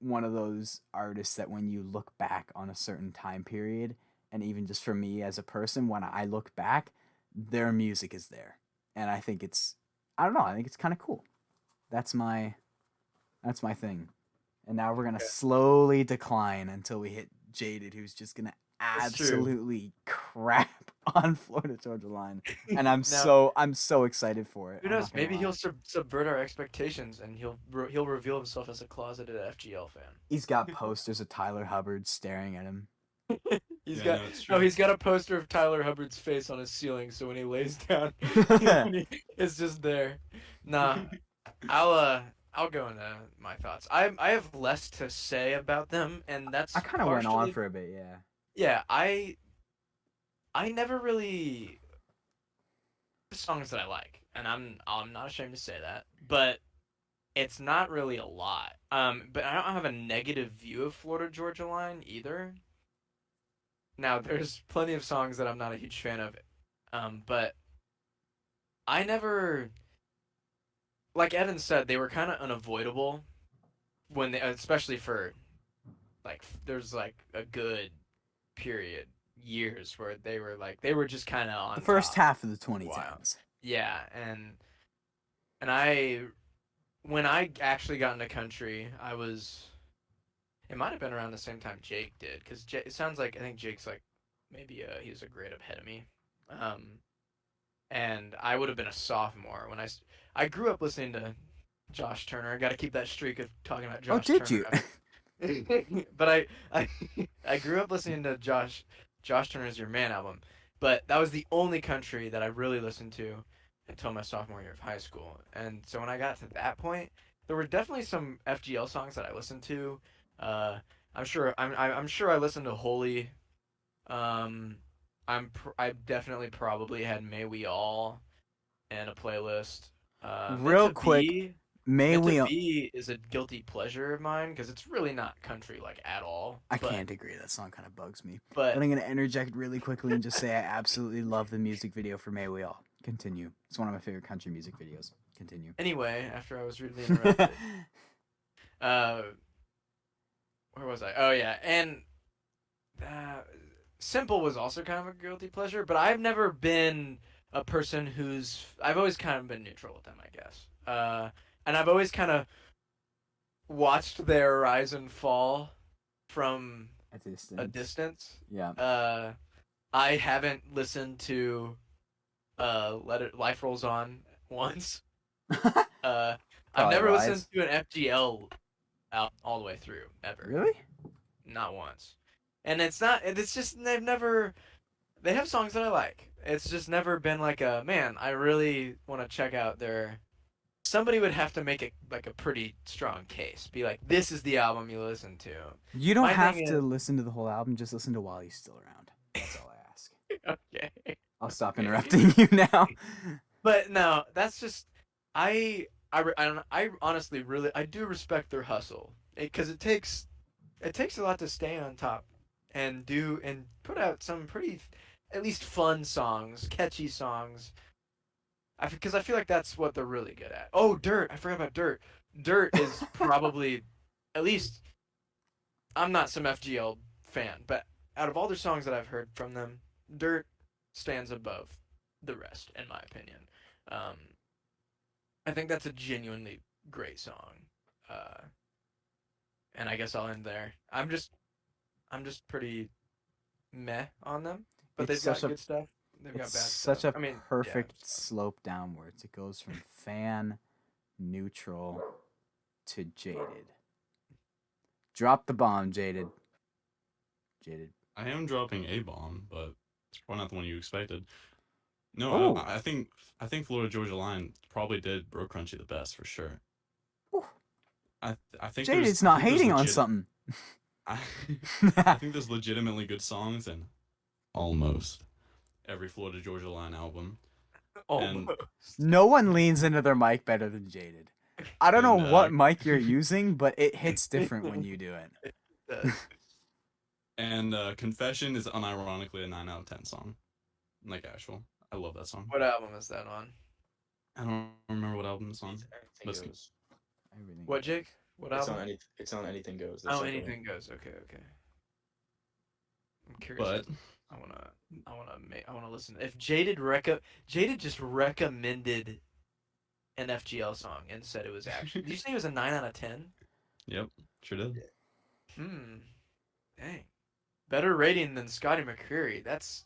one of those artists that when you look back on a certain time period, and even just for me as a person, when I look back, their music is there, and I think it's, I don't know, I think it's kind of cool. That's my that's my thing. And now we're gonna Okay. slowly decline until we hit Jaded, who's just gonna That's true. absolutely crap on Florida Georgia line, and I'm Now, so excited for it. who I'm knows? not gonna Maybe lie. he'll subvert our expectations, and he'll reveal himself as a closeted FGL fan. He's got posters of Tyler Hubbard staring at him. He's Yeah, got no, it's true. he's got a poster of Tyler Hubbard's face on his ceiling, so when he lays down, it's just there. Nah, I'll go into my thoughts. I have less to say about them, and that's I kind of went on partially for a bit, yeah. yeah. I never really songs that I like, and I'm not ashamed to say that, but it's not really a lot. But I don't have a negative view of Florida Georgia Line either. Now, there's plenty of songs that I'm not a huge fan of, but I never, like Evan said, they were kind of unavoidable when they, especially for like, there's like a good period, years where they were just kind of on The first top. half of the Wow. 2010s. Yeah, and I, when I actually got into country, I was, it might have been around the same time Jake did, because it sounds like I think Jake's like maybe he's a grade ahead of me. Um, and I would have been a sophomore when I grew up listening to Josh Turner. I got to keep that streak of talking about Oh, Josh did Turner. you? But I grew up listening to Josh Turner's Your Man album. But that was the only country that I really listened to until my sophomore year of high school. And so when I got to that point, there were definitely some FGL songs that I listened to. Uh, I'm sure I listened to Holy. Um, I definitely probably had May We All in a playlist. Meant Real to quick, Be may Meant to we? Be is a guilty pleasure of mine because it's really not country like at all. I But can't agree. That song kind of bugs me. but But I'm gonna interject really quickly and just say I absolutely love the music video for "May We All." Continue. It's one of my favorite country music videos. Continue. anyway, after I was rudely interrupted, uh, where was I? Oh yeah, and uh, Simple was also kind of a guilty pleasure, but I've never been a person who's I've always kind of been neutral with them, I guess. And I've always kind of watched their rise and fall from At a distance. distance. Yeah. I haven't listened to Let It Life Rolls On once. I've Probably never wise. listened to an FGL out all the way through ever. Really? Not once. And it's not. It's just they've never. They have songs that I like. It's just never been like a man. I really want to check out their. Somebody would have to make it like a pretty strong case. Be like, this is the album you listen to. You don't My have thing to is- listen to the whole album. Just listen to while he's still around. That's all I ask. Okay. I'll stop Okay. interrupting you now. But no, that's just I honestly really I do respect their hustle because it takes a lot to stay on top and put out some pretty at least fun songs, catchy songs. Because I feel like that's what they're really good at. Oh, Dirt! I forgot about Dirt. Dirt is probably at least I'm not some FGL fan, but out of all the songs that I've heard from them, Dirt stands above the rest, in my opinion. Um, I think that's a genuinely great song. Uh, and I guess I'll end there. I'm just pretty meh on them, but It's they've got such a- good stuff. They've got It's bad such stuff. a I mean, yeah, perfect so- slope downwards. It goes from fan, neutral, to jaded. Drop the bomb, jaded. Jaded. I am dropping a bomb, but it's probably not the one you expected. No, Oh. I think Florida Georgia Line probably did Bro Crunchy the best for sure. Whew. I think Jaded's not hating on something. I think there's legitimately good songs in almost every Florida Georgia Line album. Almost. No one leans into their mic better than Jaded. I don't know And, what mic you're using, but it hits different when you do it. Does. And Confession is unironically a 9 out of 10 song. Like actual. I love that song. What album is that on? I don't remember what album it's on. Let's Anything go. goes. Everything. What, Jake? What It's album? on it's on Anything Goes. That's Oh, like a- Anything Goes. Okay. I'm curious. But I wanna listen. If Jaded just recommended an FGL song and said it was actually. Did you say it was a 9 out of 10? yep, sure did. Dang. Better rating than Scotty McCreery. That's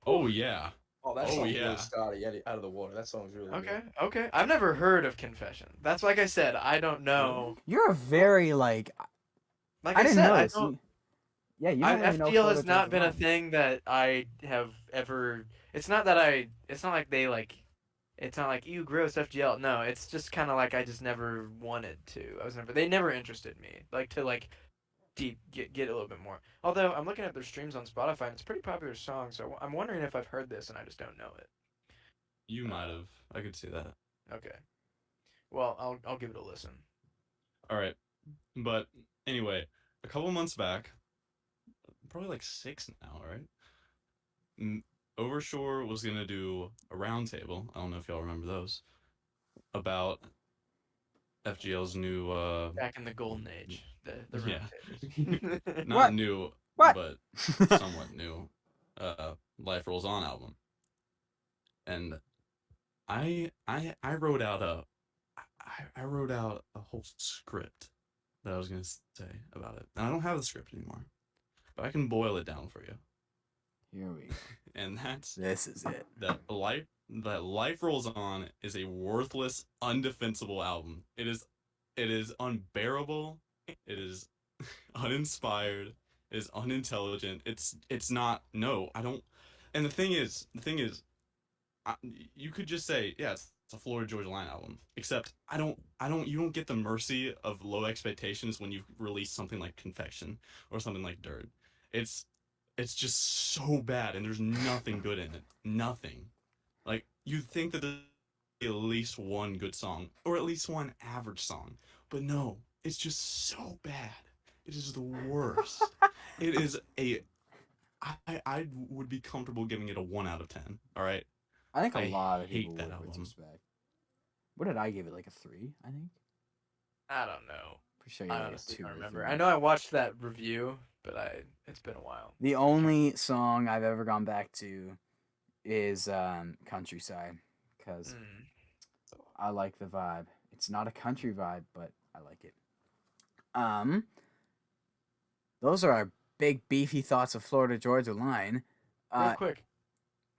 Oh yeah. Oh, that Oh, song yeah. blew Scotty out of the water. That song's really okay. good. Okay. I've never heard of Confession. That's like I said. I don't know. You're a very like. Like I I didn't said, know I this. don't. Yeah, you don't really know. FGL has Florida not Georgia been a Line. thing that I have ever. It's not that I. It's not like they like. It's not like ew gross FGL. No, it's just kind of like I just never wanted to. They never interested me like to like deep get a little bit more. Although I'm looking at their streams on Spotify and it's a pretty popular song, so I'm wondering if I've heard this and I just don't know it. You might have. I could see that. Okay. Well, I'll give it a listen. All right. But anyway, a couple months back, probably like 6 now, right? Overshore was gonna do a roundtable. I don't know if y'all remember those about FGL's new Back in the golden age, the Yeah. round tables. not What? new What? but somewhat new Life Rolls On album. And I wrote out I wrote out a whole script that I was gonna say about it. And I don't have the script anymore. But I can boil it down for you. Here we go. And that's This is it. that Life Rolls On is a worthless, undefensible album. It is unbearable. It is uninspired. It is unintelligent. It's not. No, I don't. And the thing is, you could just say, yeah, it's a Florida Georgia Line album. Except you don't get the mercy of low expectations when you release something like Confection or something like Dirt. It's just so bad, and there's nothing good in it. Nothing. Like, you'd think that there'd be at least one good song, or at least one average song. But no, it's just so bad. It is the worst. It is I would be comfortable giving it a 1 out of 10, alright? I think a I lot of hate people that would with album. respect. What did I give it? Like a 3, I think. I don't know. Pretty sure you I gave it a honestly 2 don't or remember. 3. I know I watched that review, but it's been a while. The only song I've ever gone back to is Countryside, because I like the vibe. It's not a country vibe, but I like it. Those are our big beefy thoughts of Florida Georgia Line. Real quick.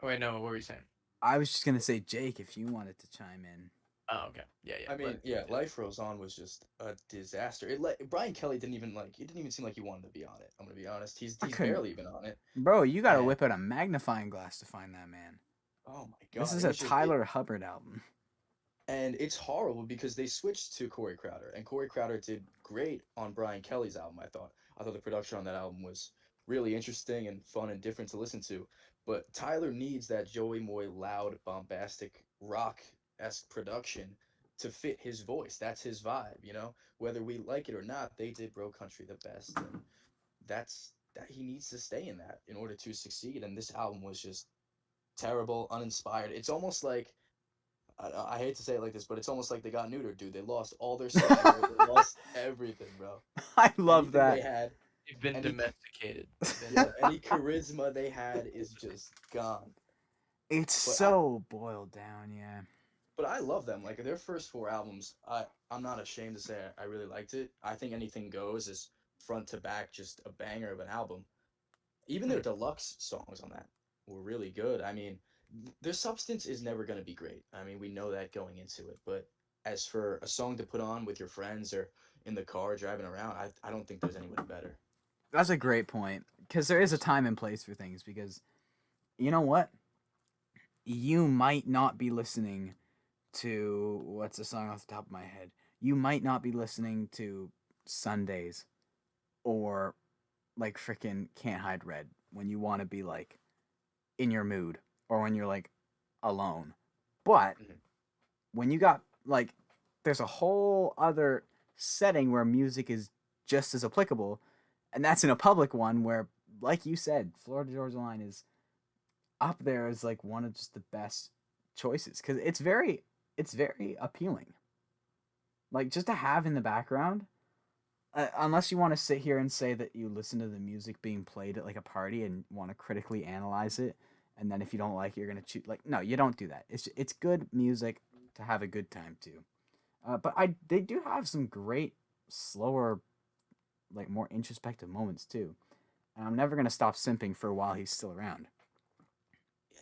Oh, wait, no, what were you saying? I was just gonna say, Jake, if you wanted to chime in. Oh, okay. Yeah. I mean, Life Rolls On was just a disaster. Brian Kelly didn't even seem like he wanted to be on it. I'm gonna be honest. He's couldn't- barely even on it. Bro, you gotta Yeah. whip out a magnifying glass to find that man. Oh my god. This is it a was just- Tyler Hubbard album. And it's horrible because they switched to Corey Crowder, and Corey Crowder did great on Brian Kelly's album. I thought the production on that album was really interesting and fun and different to listen to. But Tyler needs that Joey Moy loud, bombastic, rock-esque production to fit his voice. That's his vibe, you know. Whether we like it or not, they did Bro Country the best, and that he needs to stay in that in order to succeed. And this album was just terrible, uninspired. It's almost like I hate to say it like this, but it's almost like they got neutered, dude. They lost all their swagger. They lost everything, bro. I love Anything that. they had, You've been Any- domesticated. any charisma they had is just gone. It's But so boiled down, yeah. But I love them. Like their first 4 albums, I'm not ashamed to say I really liked it. I think Anything Goes is front to back just a banger of an album. Even their deluxe songs on that were really good. I mean, their substance is never going to be great. I mean, we know that going into it. But as for a song to put on with your friends or in the car driving around, I don't think there's anybody better. That's a great point, because there is a time and place for things, because you know what? You might not be listening to, what's the song off the top of my head? you might not be listening to Sundays or like freaking Can't Hide Red when you want to be like in your mood or when you're like alone. But Mhm. when you got like there's a whole other setting where music is just as applicable, and that's in a public one where, like you said, Florida Georgia Line is up there as like one of just the best choices because it's very appealing. Like just to have in the background, unless you want to sit here and say that you listen to the music being played at like a party and want to critically analyze it, and then if you don't like it, you're gonna choose. Like, no, you don't do that. It's good music to have a good time too. But they do have some great slower, like more introspective moments too. And I'm never gonna stop simping for while he's still around.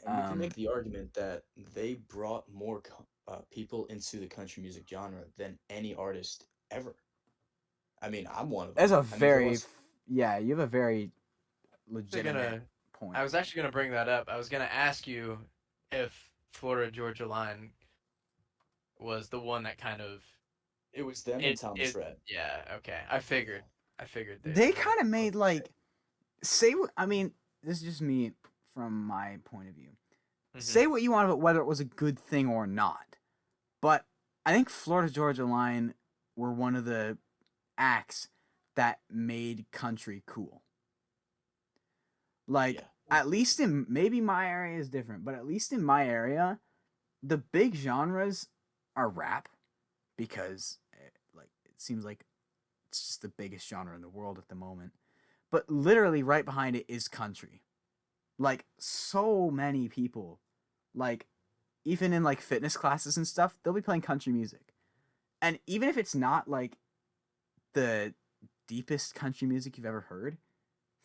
And you can Um, make the argument that they brought more people into the country music genre than any artist ever. I mean, I'm one of That's them. a I mean, for very us, yeah, you have a very Actually legitimate point. I was actually gonna bring that up. I was gonna ask you if Florida Georgia Line was the one that kind of it was them and Thomas Rhett. yeah, okay. I figured They they kind of were made okay. like say what I mean. This is just me from my point of view. Mhm. Say what you want about whether it was a good thing or not, but I think Florida Georgia Line were one of the acts that made country cool. Like Yeah. at least in maybe my area is different, but at least in my area, the big genres are rap because like it seems like it's just the biggest genre in the world at the moment. But literally right behind it is country. Like so many people, like even in like fitness classes and stuff, they'll be playing country music. And even if it's not like the deepest country music you've ever heard,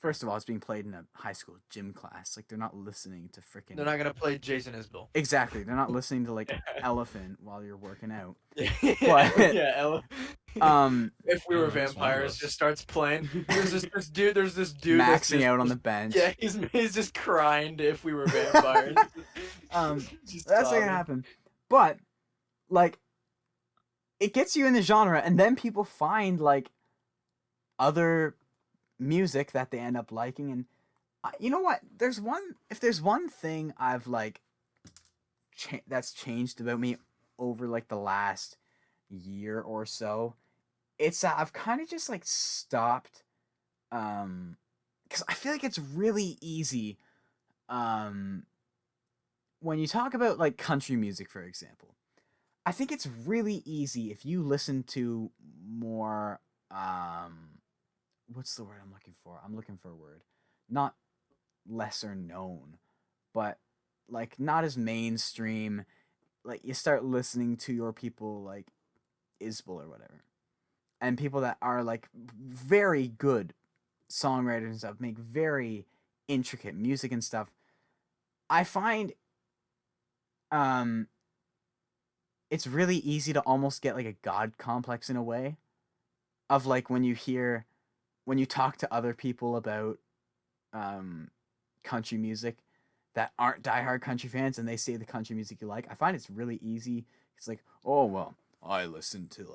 first of all, it's being played in a high school gym class. Like they're not listening to They're freaking not gonna play Jason Isbell. exactly. They're not listening to like Elephant while you're working out. Yeah, But yeah, Ella. um, If we were That's one of vampires, us. just starts playing. There's this dude that's maxing just out on the bench. yeah, he's just crying to if we were vampires. Just That's not gonna sobbing. happen. But like, it gets you in the genre, and then people find like other music that they end up liking. And you know what? If there's one thing I've like that's changed about me over like the last year or so, it's that I've kind of just like stopped. Because I feel like it's really easy. Um, when you talk about like country music, for example, I think it's really easy if you listen to more what's the word I'm looking for? I'm looking for a word. Not lesser known, but like not as mainstream. Like you start listening to your people like Isbell or whatever. And people that are like very good songwriters and stuff, make very intricate music and stuff. I find um it's really easy to almost get like a god complex in a way of like when you talk to other people about um country music that aren't diehard country fans and they say the country music you like. I find it's really easy. It's like, oh well, I listen to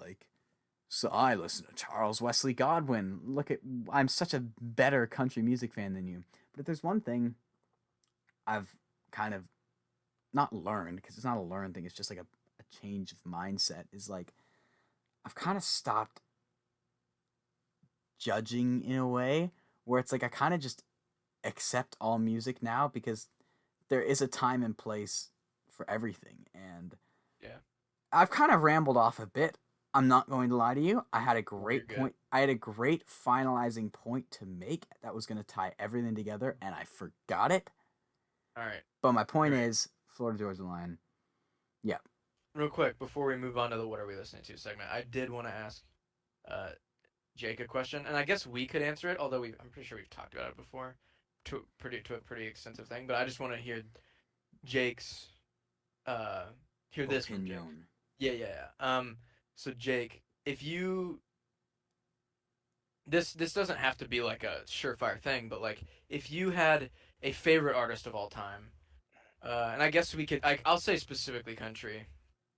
Charles Wesley Godwin. Look at I'm such a better country music fan than you. But if there's one thing I've kind of not learned because it's not a learned thing, it's just like a change of mindset is like I've kind of stopped judging in a way where it's like I kind of just accept all music now because there is a time and place for everything. And Yeah. I've kind of rambled off a bit. I'm not going to lie to you. I had a You're great good. point. I had a great finalizing point to make that was going to tie everything together, and I forgot it. All right. But my point Great. is, Florida Georgia Line. Yeah. Real quick before we move on to the what are we listening to segment, I did want to ask Jake a question, and I guess we could answer it. Although I'm pretty sure we've talked about it before, to a pretty extensive thing. But I just want to hear Jake's hear this from Jake. Opinion. Yeah. So Jake, if you this doesn't have to be like a surefire thing, but like if you had a favorite artist of all time, and I guess we could I'll say specifically country,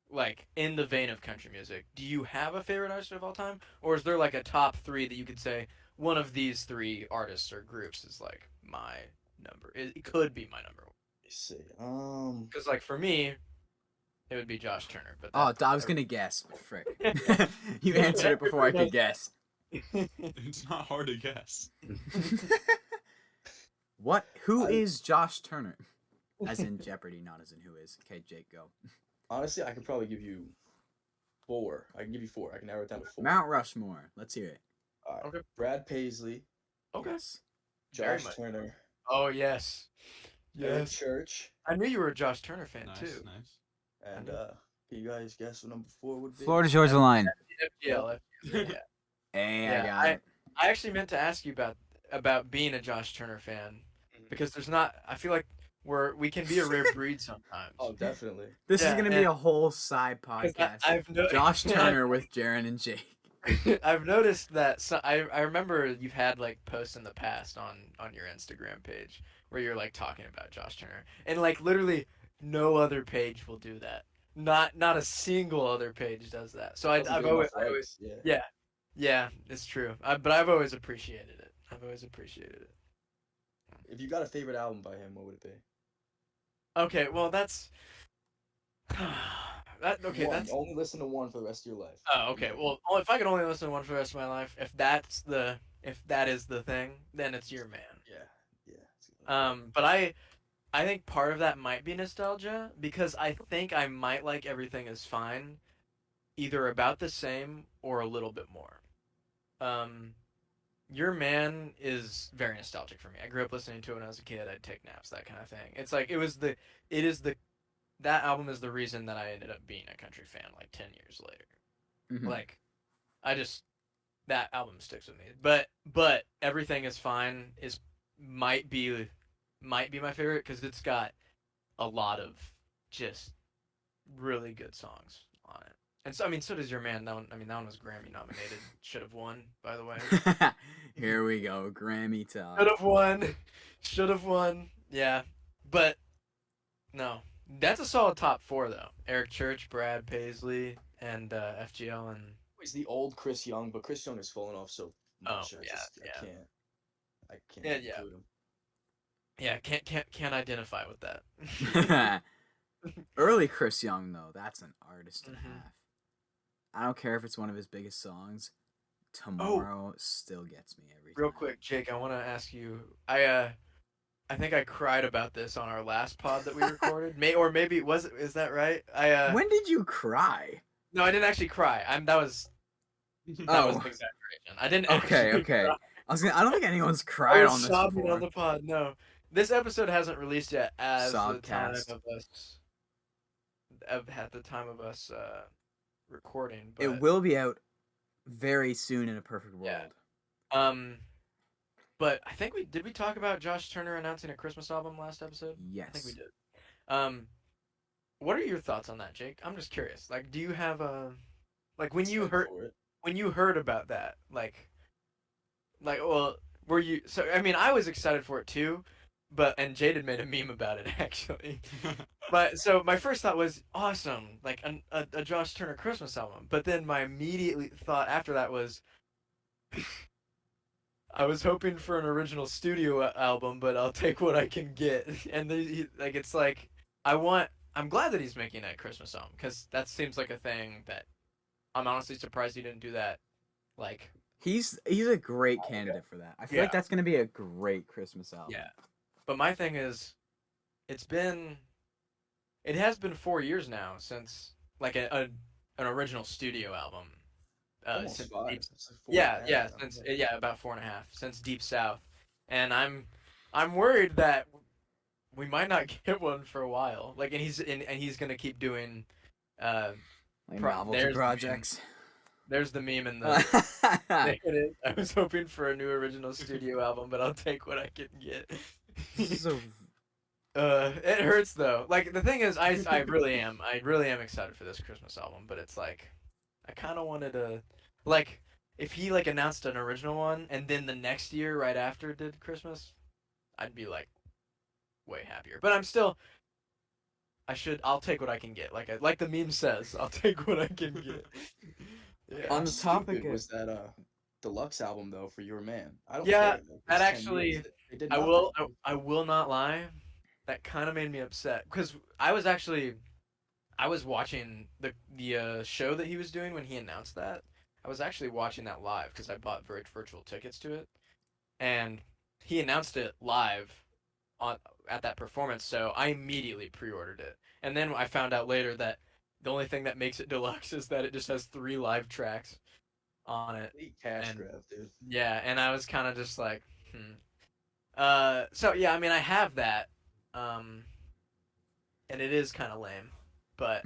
like in the vein of country music, do you have a favorite artist of all time, or is there like a top three that you could say one of these three artists or groups is like my number? It could be my number one. Let's see. Because like for me, it would be Josh Turner. But Oh, that, I was gonna guess. Frick. You answered it before I could guess. It's not hard to guess. What? Who is Josh Turner? As in Jeopardy, not as in who is. Okay, Jake, go. Honestly, I could probably give you 4. I can give you 4. I can narrow it down to 4. Mount Rushmore. Let's hear it. All right. Okay. Brad Paisley, Okay. Yes. Very Josh much. Turner, Oh yes. Eric Church, I knew you were a Josh Turner fan Nice, too. nice. and can you guys guess what number 4 would be? Florida Georgia Line. FGL. Yeah. Hey, Yeah, I got it. I actually meant to ask you about being a Josh Turner fan because there's not. I feel like we can be a rare breed sometimes. Oh, definitely. This is yeah, gonna be and- a whole side 'Cause podcast. I've no- Josh Turner with Jaron and Jake. I've noticed that I remember you've had like posts in the past on your Instagram page where you're like talking about Josh Turner, and like literally no other page will do that. Not a single other page does that. So Doesn't I've get enough always likes, yeah. yeah, it's true. But I've always appreciated it. I've always appreciated it. If you got a favorite album by him, what would it be? Okay, well that's One. that's Only listen to one for the rest of your life. oh okay. Well, if I could only listen to one for the rest of my life, if that is the thing, then it's Your Man. Yeah. But I think part of that might be nostalgia because I think I might like Everything Is Fine either about the same or a little bit more. Your Man is very nostalgic for me. I grew up listening to it when I was a kid. I'd take naps, that kind of thing. It's like that album is the reason that I ended up being a country fan like 10 years later. Mhm. Like that album sticks with me. But Everything Is Fine might be my favorite because it's got a lot of just really good songs on it. And so I mean, so does Your Man. That one was Grammy nominated. Should have won, by the way. Here we go, Grammy talk. Should have won. Should have won. Yeah, but no, that's a solid top 4 though. Eric Church, Brad Paisley, and FGL and He's the old Chris Young, but Chris Young has fallen off so much. yeah. I can't Yeah. include him. yeah. Can't identify with that. Early Chris Young though, that's an artist and a Mhm. half. I don't care if it's one of his biggest songs. Tomorrow still gets me every time. Real quick, Jake, I want to ask you. I think I cried about this on our last pod that we recorded. Maybe is that right? When did you cry? No, I didn't actually cry. That was an exaggeration. I didn't. Okay, actually okay. cry. I don't think anyone's I cried was on this sobbing before. on the pod. No, this episode hasn't released yet. As the time Sobcast. of us, at the time of us recording. But, It will be out very soon in a perfect world. Yeah. But I think did we talk about Josh Turner announcing a Christmas album last episode? Yes. I think we did. What are your thoughts on that, Jake? I'm just curious. Like, do you have when you heard about that, well, were you? So I mean, I was excited for it too, and Jaded made a meme about it actually. But so my first thought was awesome, like a Josh Turner Christmas album. But then my immediate thought after that was, I was hoping for an original studio album, but I'll take what I can get. And it's like I'm glad that he's making a Christmas album because that seems like a thing that I'm honestly surprised he didn't do that. Like He's a great candidate for that. I feel like Yeah. that's gonna be a great Christmas album. Yeah. But my thing is, it has been 4 years now since like an original studio album. Almost Since 5. Deep- It's like 4 and a half. about 4.5 since Deep South, and I'm worried that we might not get one for a while. Like, and he's gonna keep doing. Like novelty there's the projects. There's the meme in the. There it is. I was hoping for a new original studio album, but I'll take what I can get. So It hurts though. Like the thing is, I really am excited for this Christmas album, but it's like, I kind of wanted to, like, if he like announced an original one and then the next year right after did Christmas, I'd be like, way happier. But I'll take what I can get. Like the meme says, I'll take what I can get. Yeah. On How the topic stupid of- was that deluxe album though for Your Man? I don't Yeah, care. Like, that it's 10 years. actually, They did I nothing. will I will not lie. That kind of made me upset because I was watching the show that he was doing when he announced that. I was actually watching that live because I bought virtual tickets to it, and he announced it live on at that performance. So I immediately pre-ordered it, and then I found out later that the only thing that makes it deluxe is that it just has 3 live tracks on it. Complete cash And- grab, dude. Yeah, and I was kind of just like, So yeah, I mean, I have that, and it is kind of lame, but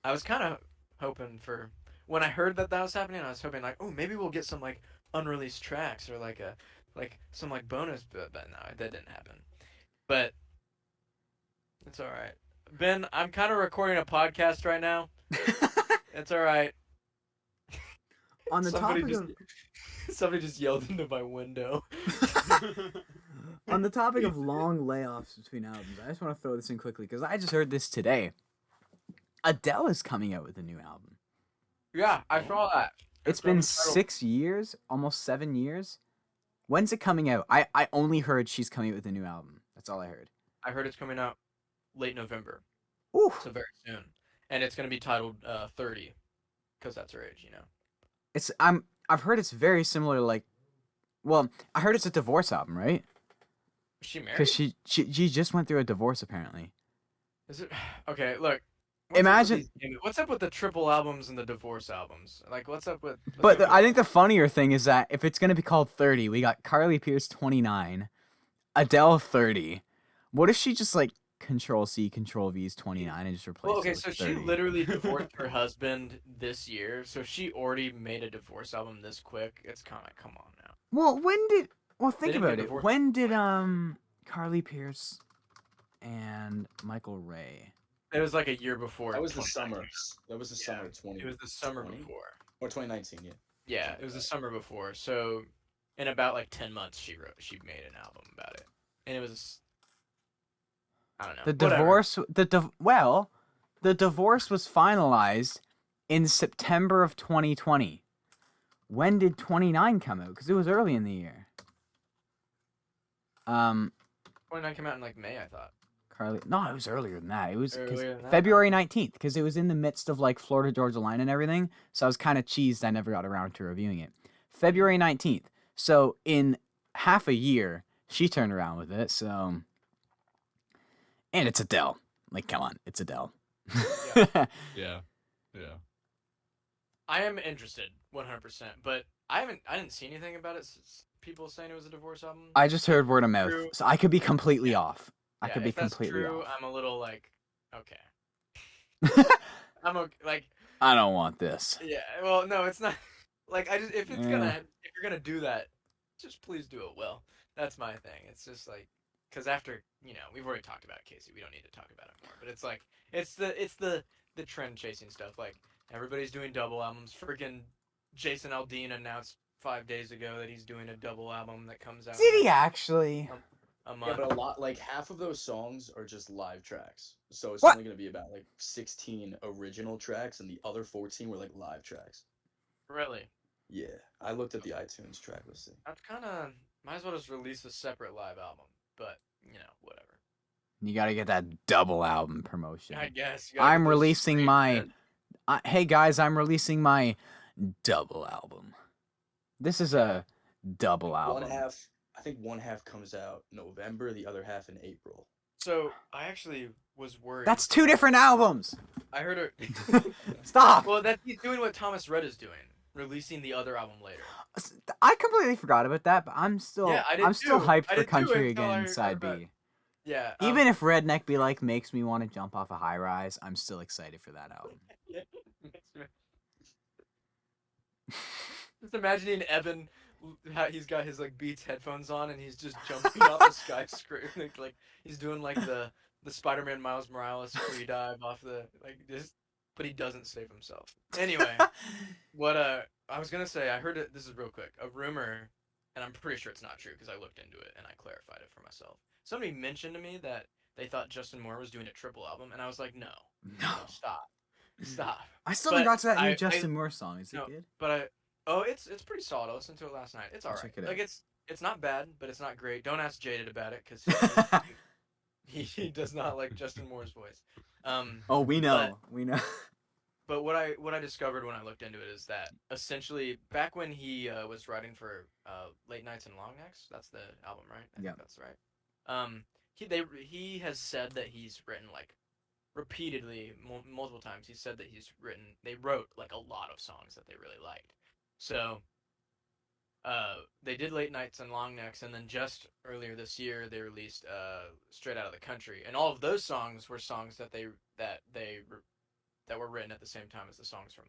I was kind of hoping for when I heard that was happening. I was hoping like, oh, maybe we'll get some like unreleased tracks or like some like bonus, but no, that didn't happen. But it's all right. Ben, I'm kind of recording a podcast right now. It's all right. On the Somebody topic just of somebody just yelled into my window. on the topic of long layoffs between albums, I just want to throw this in quickly because I just heard this today. Adele is coming out with a new album. Yeah, I saw that. It's been 6 years, almost 7 years. When's it coming out? I only heard she's coming out with a new album. That's all I heard. I heard it's coming out late November, Ooh, so very soon, and it's gonna be titled 30, because that's her age, you know. I've heard it's very similar to like, well, I heard it's a divorce album, right? Is she married? Because she just went through a divorce apparently. Is it? Okay, look. Imagine- What's up with the triple albums and the divorce albums? Like, what's up with? But I think the funnier thing is that if it's gonna be called 30, we got Carly Pierce 29, Adele 30. What if she just like Control C, Control V's 29 and just replace Well, okay, it with so 30? she literally divorced her husband this year, so she already made a divorce album this quick. It's kind of come on now. Well, think didn't about get it. divorced. When did Carly Pierce and Michael Ray? It was like a year before. That was the 2019. summer. That was the Yeah, summer of 20. It was the summer 20? before. Or 2019, yeah. Yeah, it was the summer before. So, in about like 10 months, she made an album about it, and it was, I don't know. The whatever. divorce the divorce was finalized in September of 2020. When did 29 come out? Because it was early in the year. 29 came out in like May, I thought. Carly. No, it was earlier than that. It was 'cause Earlier than that? February 19th because it was in the midst of like Florida Georgia Line and everything. So I was kind of cheesed I never got around to reviewing it. February 19th. So in half a year, she turned around with it. So, and it's Adele. Like, come on, it's Adele. Yeah. Yeah. I am interested, 100%, but I didn't see anything about it. People saying it was a divorce album. I just heard word of mouth, True. so I could be completely off. I Yeah, could be if that's completely true, off. I'm a little like, okay. I'm okay. Like, I don't want this. yeah. Well, no, it's not. Like, if it's Yeah. if you're gonna do that, just please do it well. That's my thing. It's just like, because after we've already talked about Casey, we don't need to talk about it more. But it's like it's the trend chasing stuff. Like everybody's doing double albums. Freaking Jason Aldean announced 5 days ago that he's doing a double album that comes out Did he actually? a Yeah, month. but a lot, like half of those songs are just live tracks. So it's What? only going to be about like 16 original tracks, and the other 14 were like live tracks. Really? Yeah, I looked at the iTunes track listing. That's kind of might as well just release a separate live album. But whatever. You gotta get that double album promotion. I guess. You gotta I'm get those releasing streams, my. man. Hey guys, I'm releasing my double album. This is a double album. I think one half comes out November, the other half in April. So I actually was worried. That's 2 different albums. I heard it. Stop. Well, he's doing what Thomas Rhett is doing, releasing the other album later. I completely forgot about that, but I'm still Yeah, I did I'm still too. hyped I for did too Country until I Again heard Side about- B. Yeah. Even if Redneck Be Like makes me want to jump off a high rise, I'm still excited for that album. Just imagining Evan, how he's got his like Beats headphones on and he's just jumping off a skyscraper, like he's doing like the Spider-Man Miles Morales free dive off the but he doesn't save himself. Anyway, what I was gonna say, I heard it. This is real quick, a rumor, and I'm pretty sure it's not true because I looked into it and I clarified it for myself. Somebody mentioned to me that they thought Justin Moore was doing a triple album, and I was like, no, No. stop. I still But haven't got to that new I- Justin Moore song. Is it No, good? but it's pretty solid. I listened to it last night. It's I'll alright. check it Like out. it's not bad, but it's not great. Don't ask Jaded about it because he does not like Justin Moore's voice. Oh, we know. We know. But what I discovered when I looked into it is that essentially back when he was writing for Late Nights and Long Necks, that's the album, right? I Yeah. think that's right. He has said that he's written like repeatedly multiple times. He said that they wrote like a lot of songs that they really liked. So they did Late Nights and Long Necks, and then just earlier this year they released Straight Out of the Country, and all of those songs were songs that were written at the same time as the songs from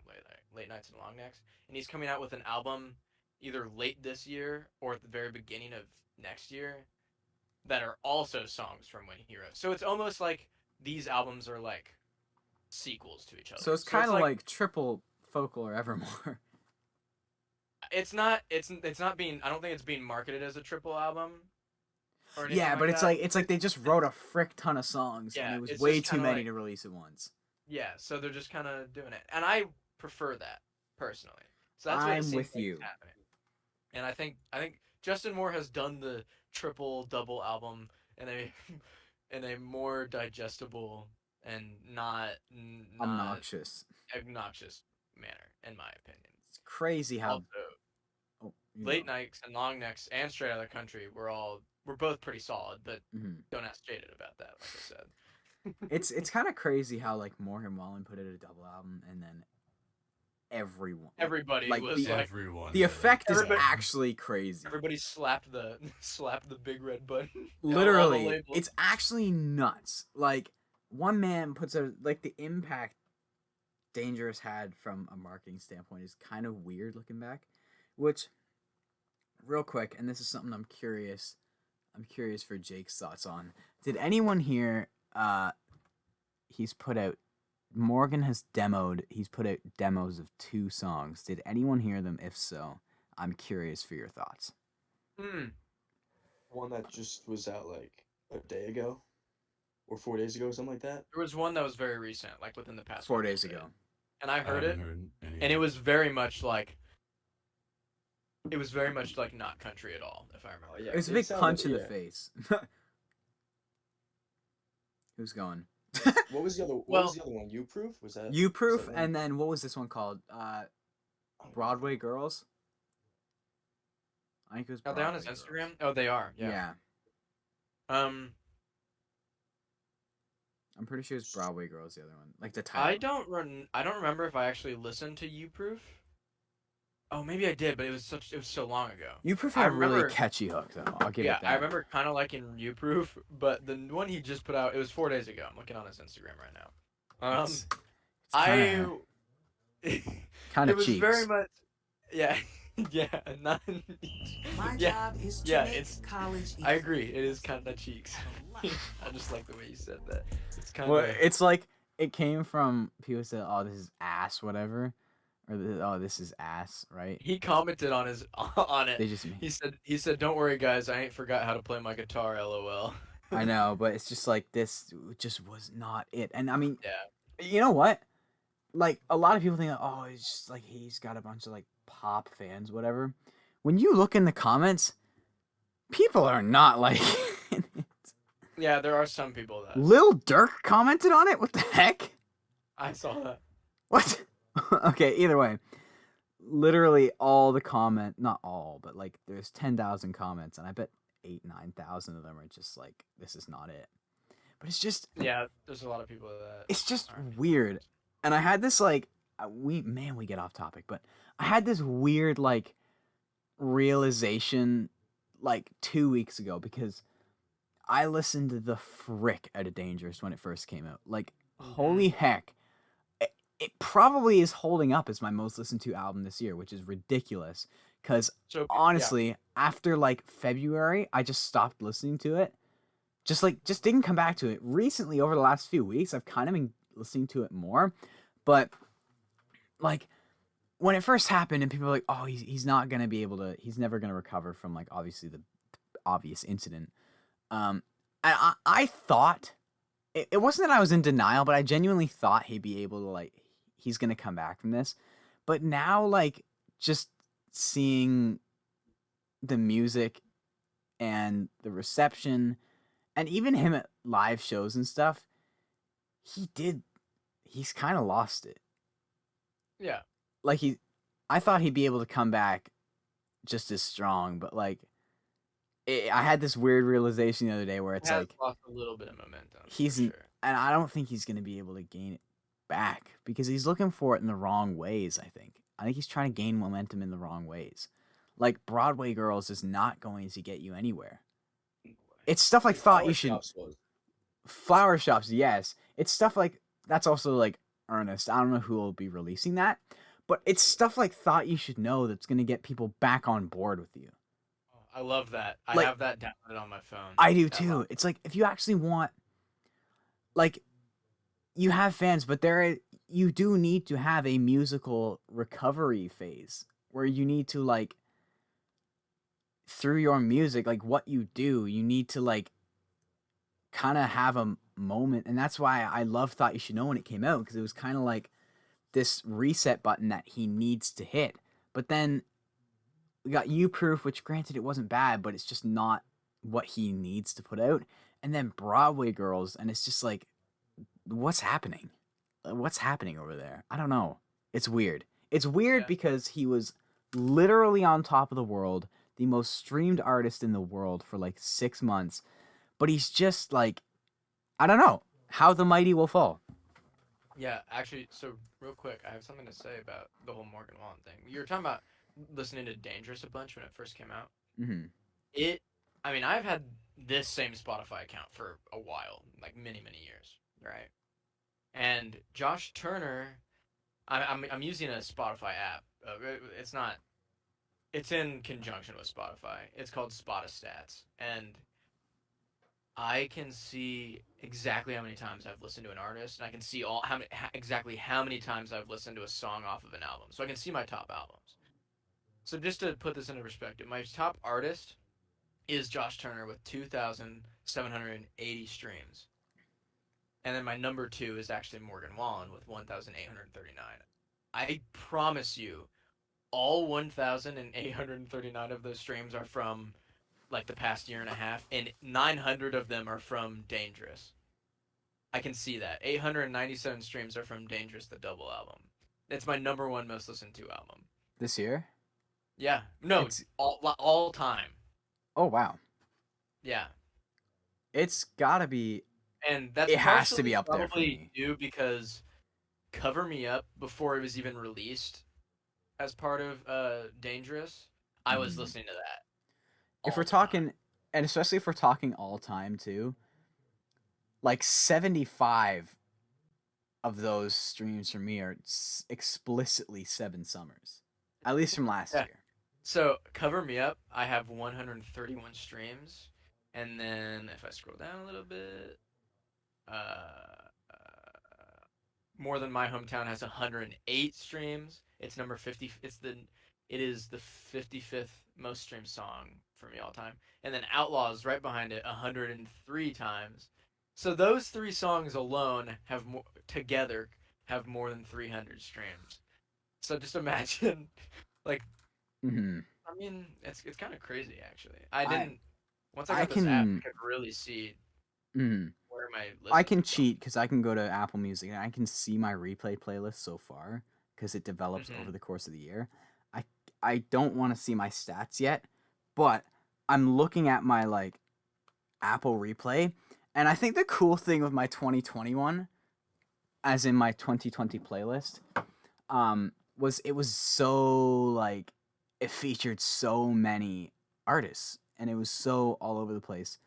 Late Nights and Long Necks. And he's coming out with an album either late this year or at the very beginning of next year that are also songs from when he wrote. So it's almost like these albums are like sequels to each other. So it's kind of like triple Folklore Evermore. it's not being, I don't think it's being marketed as a triple album. Or anything Yeah, but like that. it's like they just wrote a frick ton of songs, Yeah, and it was it's way just too kinda many like- to release at once. Yeah, so they're just kind of doing it, and I prefer that personally. So that's what it I'm seems with like you. is happening. And I think Justin Moore has done the triple double album in a more digestible and not Obnoxious. obnoxious manner, in my opinion. It's crazy how. Also, Oh, you Late know. Nights and Long Necks and Straight Outta Country were both pretty solid, but Mhm. don't ask Jaded about that, like I said. It's kind of crazy how like Morgan Wallen put it a double album, and then everyone. Everybody like, was the- like, Everyone. The did it. effect is Everybody- actually crazy. everybody slapped the big red button. on all the Literally, labels. it's actually nuts. Like one man puts a like the impact Dangerous had from a marketing standpoint is kind of weird looking back. Which, real quick, and this is something I'm curious for Jake's thoughts on. Did anyone hear? He's put out. Morgan has he's put out demos of 2 songs. Did anyone hear them? If so, I'm curious for your thoughts. One that just was out like a day ago, or 4 days ago, or something like that. There was one that was very recent, like within the past 4 week or days so. ago. And I heard it, haven't heard any and it of was very much like not country at all, if I remember. Oh, yeah, It was a it big sounded- punch in the yeah. face. Who's going? What was the other? What Well- was the other one? You Proof? Was that? You was Proof, that one? and then what was this one called? I don't Broadway Girls. I think it was. Are they on his Broadway Instagram? Girls. Oh, they are. Yeah. Yeah. I'm pretty sure it's Broadway Girls. The other one, like the title. I don't remember if I actually listened to You Proof. Oh, maybe I did, but it was so long ago. You Proof I had a really remember- catchy hook, though. I'll give Yeah, it that. I remember kind of liking You Proof, but the one he just put out, it was 4 days ago. I'm looking on his Instagram right now. It's I kind it of was cheeks. very much, yeah, yeah, not, My yeah, job is to yeah, make it's- college easy. I agree. It is kind of cheeks. I just like the way you said that. It's kind Well, of. it's like it came from people said, "Oh, this is ass," whatever, or "Oh, this is ass," right? He commented on it. They just. He said, "Don't worry, guys. I ain't forgot how to play my guitar. LOL." I know, but it's just like this just was not it. And I mean, Yeah. you know what? Like a lot of people think, oh, it's just like he's got a bunch of like pop fans, whatever. When you look in the comments, people are not like. Yeah, there are some people that Lil Durk commented on it. What the heck? I saw that. What? Okay, either way. Literally all the not all, but like there's 10,000 comments, and I bet 9,000 of them are just like, this is not it. But it's just, Yeah, there's a lot of people that. it's just aren't. weird. And I had this like, we get off topic, but I had this weird like realization like 2 weeks ago because I listened to the frick out of Dangerous when it first came out. Like, holy heck. It probably is holding up as my most listened to album this year, which is ridiculous. Because So, honestly, after like February, I just stopped listening to it. Just didn't come back to it. Recently, over the last few weeks, I've kind of been listening to it more. But like when it first happened and people were like, oh, he's not going to be able to, he's never going to recover from like obviously the obvious incident. And I thought it wasn't that I was in denial, but I genuinely thought he'd be able to like he's gonna come back from this. But now like just seeing the music and the reception and even him at live shows and stuff, he's kind of lost it. Yeah. Like I thought he'd be able to come back just as strong, but like I had this weird realization the other day where it's Has like lost a little bit of momentum. he's for n- sure. and I don't think he's going to be able to gain it back because he's looking for it in the wrong ways. I think he's trying to gain momentum in the wrong ways. Like Broadway Girls is not going to get you anywhere. It's stuff like thought you should Flower Shops, yes. It's stuff like that's also like Ernest. I don't know who will be releasing that, but it's stuff like Thought You Should Know that's going to get people back on board with you. Oh, I love that. I Like- have that downloaded on my phone. I do That too. love- It's like if you actually want, like, you have fans, but you do need to have a musical recovery phase where you need to like through your music, like what you do, you need to like kind of have a moment, and that's why I love Thought You Should Know when it came out because it was kind of like this reset button that he needs to hit. But then we got You Proof, which granted it wasn't bad, but it's just not what he needs to put out. And then Broadway Girls, and it's just like, what's happening? What's happening over there? I don't know. It's weird. It's weird Yeah. because he was literally on top of the world, the most streamed artist in the world for like 6 months, but he's just like, I don't know how the mighty will fall. Yeah, actually, so real quick, I have something to say about the whole Morgan Wallen thing. You were talking about listening to Dangerous a bunch when it first came out. Mm-hmm. I mean, I've had this same Spotify account for a while, like many, many years, right? And Josh Turner, I'm using a Spotify app. It's not. It's in conjunction with Spotify. It's called Spotistats, and I can see exactly how many times I've listened to an artist, and I can see exactly how many times I've listened to a song off of an album. So I can see my top albums. So just to put this into perspective, my top artist is Josh Turner with 2,780 streams. And then my number 2 is actually Morgan Wallen with 1,839. I promise you, all 1,839 of those streams are from like the past year and a half, and 900 of them are from Dangerous. I can see that. 897 streams are from Dangerous, the double album. It's my number 1 most listened to album. This year? Yeah. No, It's- all time. Oh wow, Yeah. it's gotta be. And that's It has to be partially up there for probably me. due because Cover Me Up, before it was even released as part of Dangerous, I was Mhm. listening to that. If all we're the time. talking, and especially if we're talking all time too, like 75 of those streams for me are explicitly 7 Summers, at least from last Yeah. year. So Cover Me Up, I have 131 streams, and then if I scroll down a little bit, More Than My Hometown has 108 streams. It's number 50. It is the 55th most streamed song for me all time, and then Outlaws right behind it, 103 times. So those 3 songs alone together have more than 300 streams. So just imagine, like. Mm-hmm. I mean, it's kind of crazy actually. Once I I got this app, I can- could really see Mm-hmm. where my listens I can are going. cheat because I can go to Apple Music and I can see my replay playlist so far because it develops Mhm. over the course of the year. I don't want to see my stats yet, but I'm looking at my like Apple replay, and I think the cool thing with my 2021, as in my 2020 playlist, was it was so like it featured so many artists and it was so all over the place.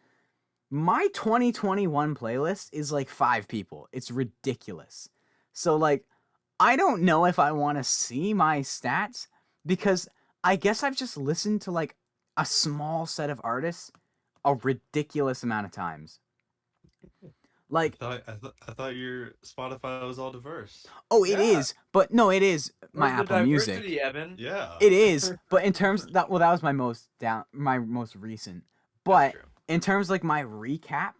My 2021 playlist is like 5 people. It's ridiculous. So like I don't know if I want to see my stats because I guess I've just listened to like a small set of artists a ridiculous amount of times. Like, I thought your Spotify was all diverse. oh, it Yeah. is, but no, it is my Where's the Apple Music. diversity, Evan? Yeah. It is, but in terms that that was my most recent. But That's true. in terms like my recap,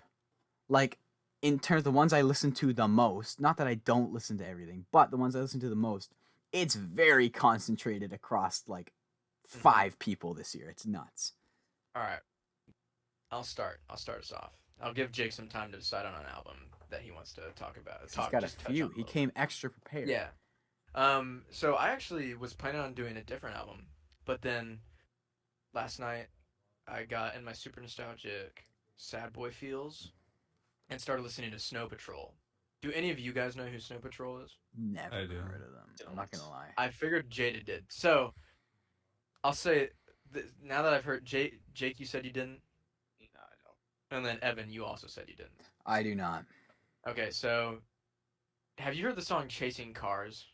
like in terms of the ones I listen to the most, not that I don't listen to everything, but the ones I listen to the most, it's very concentrated across like 5 people this year. It's nuts. All right. I'll start us off. I'll give Jake some time to decide on an album that he wants to talk about. He's got a just touch few. on He both. came extra prepared. Yeah. So I actually was planning on doing a different album, but then last night I got in my super nostalgic sad boy feels and started listening to Snow Patrol. Do any of you guys know who Snow Patrol is? Never I do. heard of them. I'm not gonna lie. I figured Jada did. So I'll say now that I've heard Jake, you said you didn't, No, I don't. and then Evan, you also said you didn't. I do not. Okay, so have you heard the song "Chasing Cars"?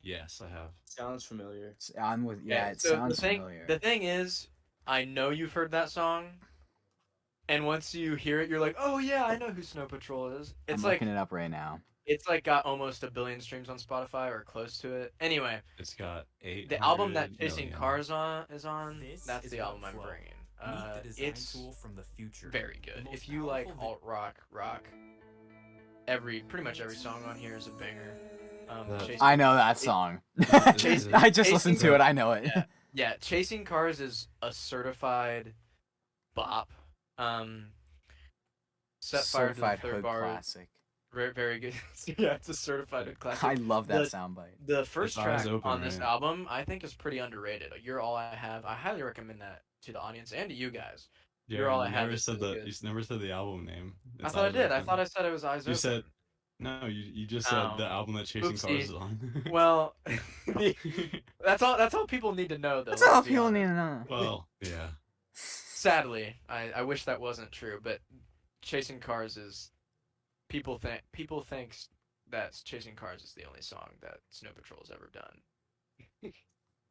Yes, I have. Sounds familiar. I'm with. Yeah, it so sounds the thing, familiar. The thing is, I know you've heard that song, and once you hear it, you're like, "Oh yeah, I know who Snow Patrol is." It's I'm like looking it up right now. it's like got almost 1 billion streams on Spotify or close to it. Anyway, It's got 8. the album that Chasing Cars is on, This that's is the album I'm Workflow. bringing. Meet the design It's tool from the future. very The good. most If you like powerful alt rock, pretty much every song on here is a banger. Chasing, I know that song. Chasing- I just listened to Chasing- it. I know it. yeah, Chasing Cars is a certified bop. Set fire to Certified the third hood bar. classic. Very, very good. Yeah, it's a certified hood classic. I love that The- soundbite. The first His eyes track open, on this right? album, I think, is pretty underrated. You're All I Have. I highly recommend that to the audience and to you guys. You're All I Have Never is said really the. good. You never said the album name. I It's thought I Eyes did. I Open. thought I said it was Eyes You Open. said no. You just said Oh. the album that Chasing Cars Oopsie. is on. Well, that's all people need to know, though. That's let's all be people honest. need to know. well, yeah. Sadly, I wish that wasn't true, but Chasing Cars is people thinks that Chasing Cars is the only song that Snow Patrol has ever done.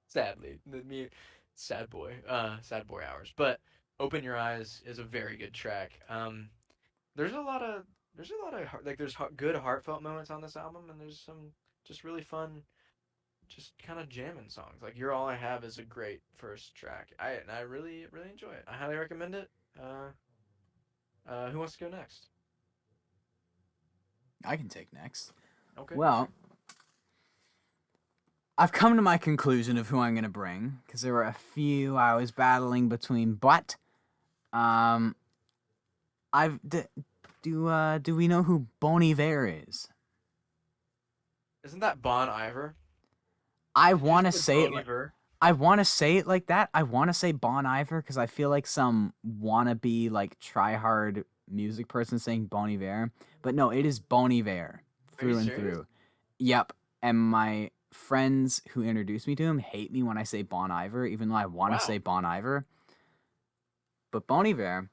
Sadly, sad boy hours. But Open Your Eyes is a very good track. There's a lot of good heartfelt moments on this album, and there's some just really fun, just kind of jamming songs. Like You're All I Have is a great first track. I really enjoy it. I highly recommend it. Who wants to go next? I can take next. Okay. Well, I've come to my conclusion of who I'm gonna bring because there were a few I was battling between, but do we know who Bon Iver is? Isn't that Bon Iver? I Did you want to just say put it. Bon Iver? I want to say it like that. I want to say Bon Iver because I feel like some wannabe like try hard music person saying Bon Iver, but no, it is Bon Iver through and serious? through. Yep, and my friends who introduced me to him hate me when I say Bon Iver, even though I want to Wow. say Bon Iver. But Bon Iver,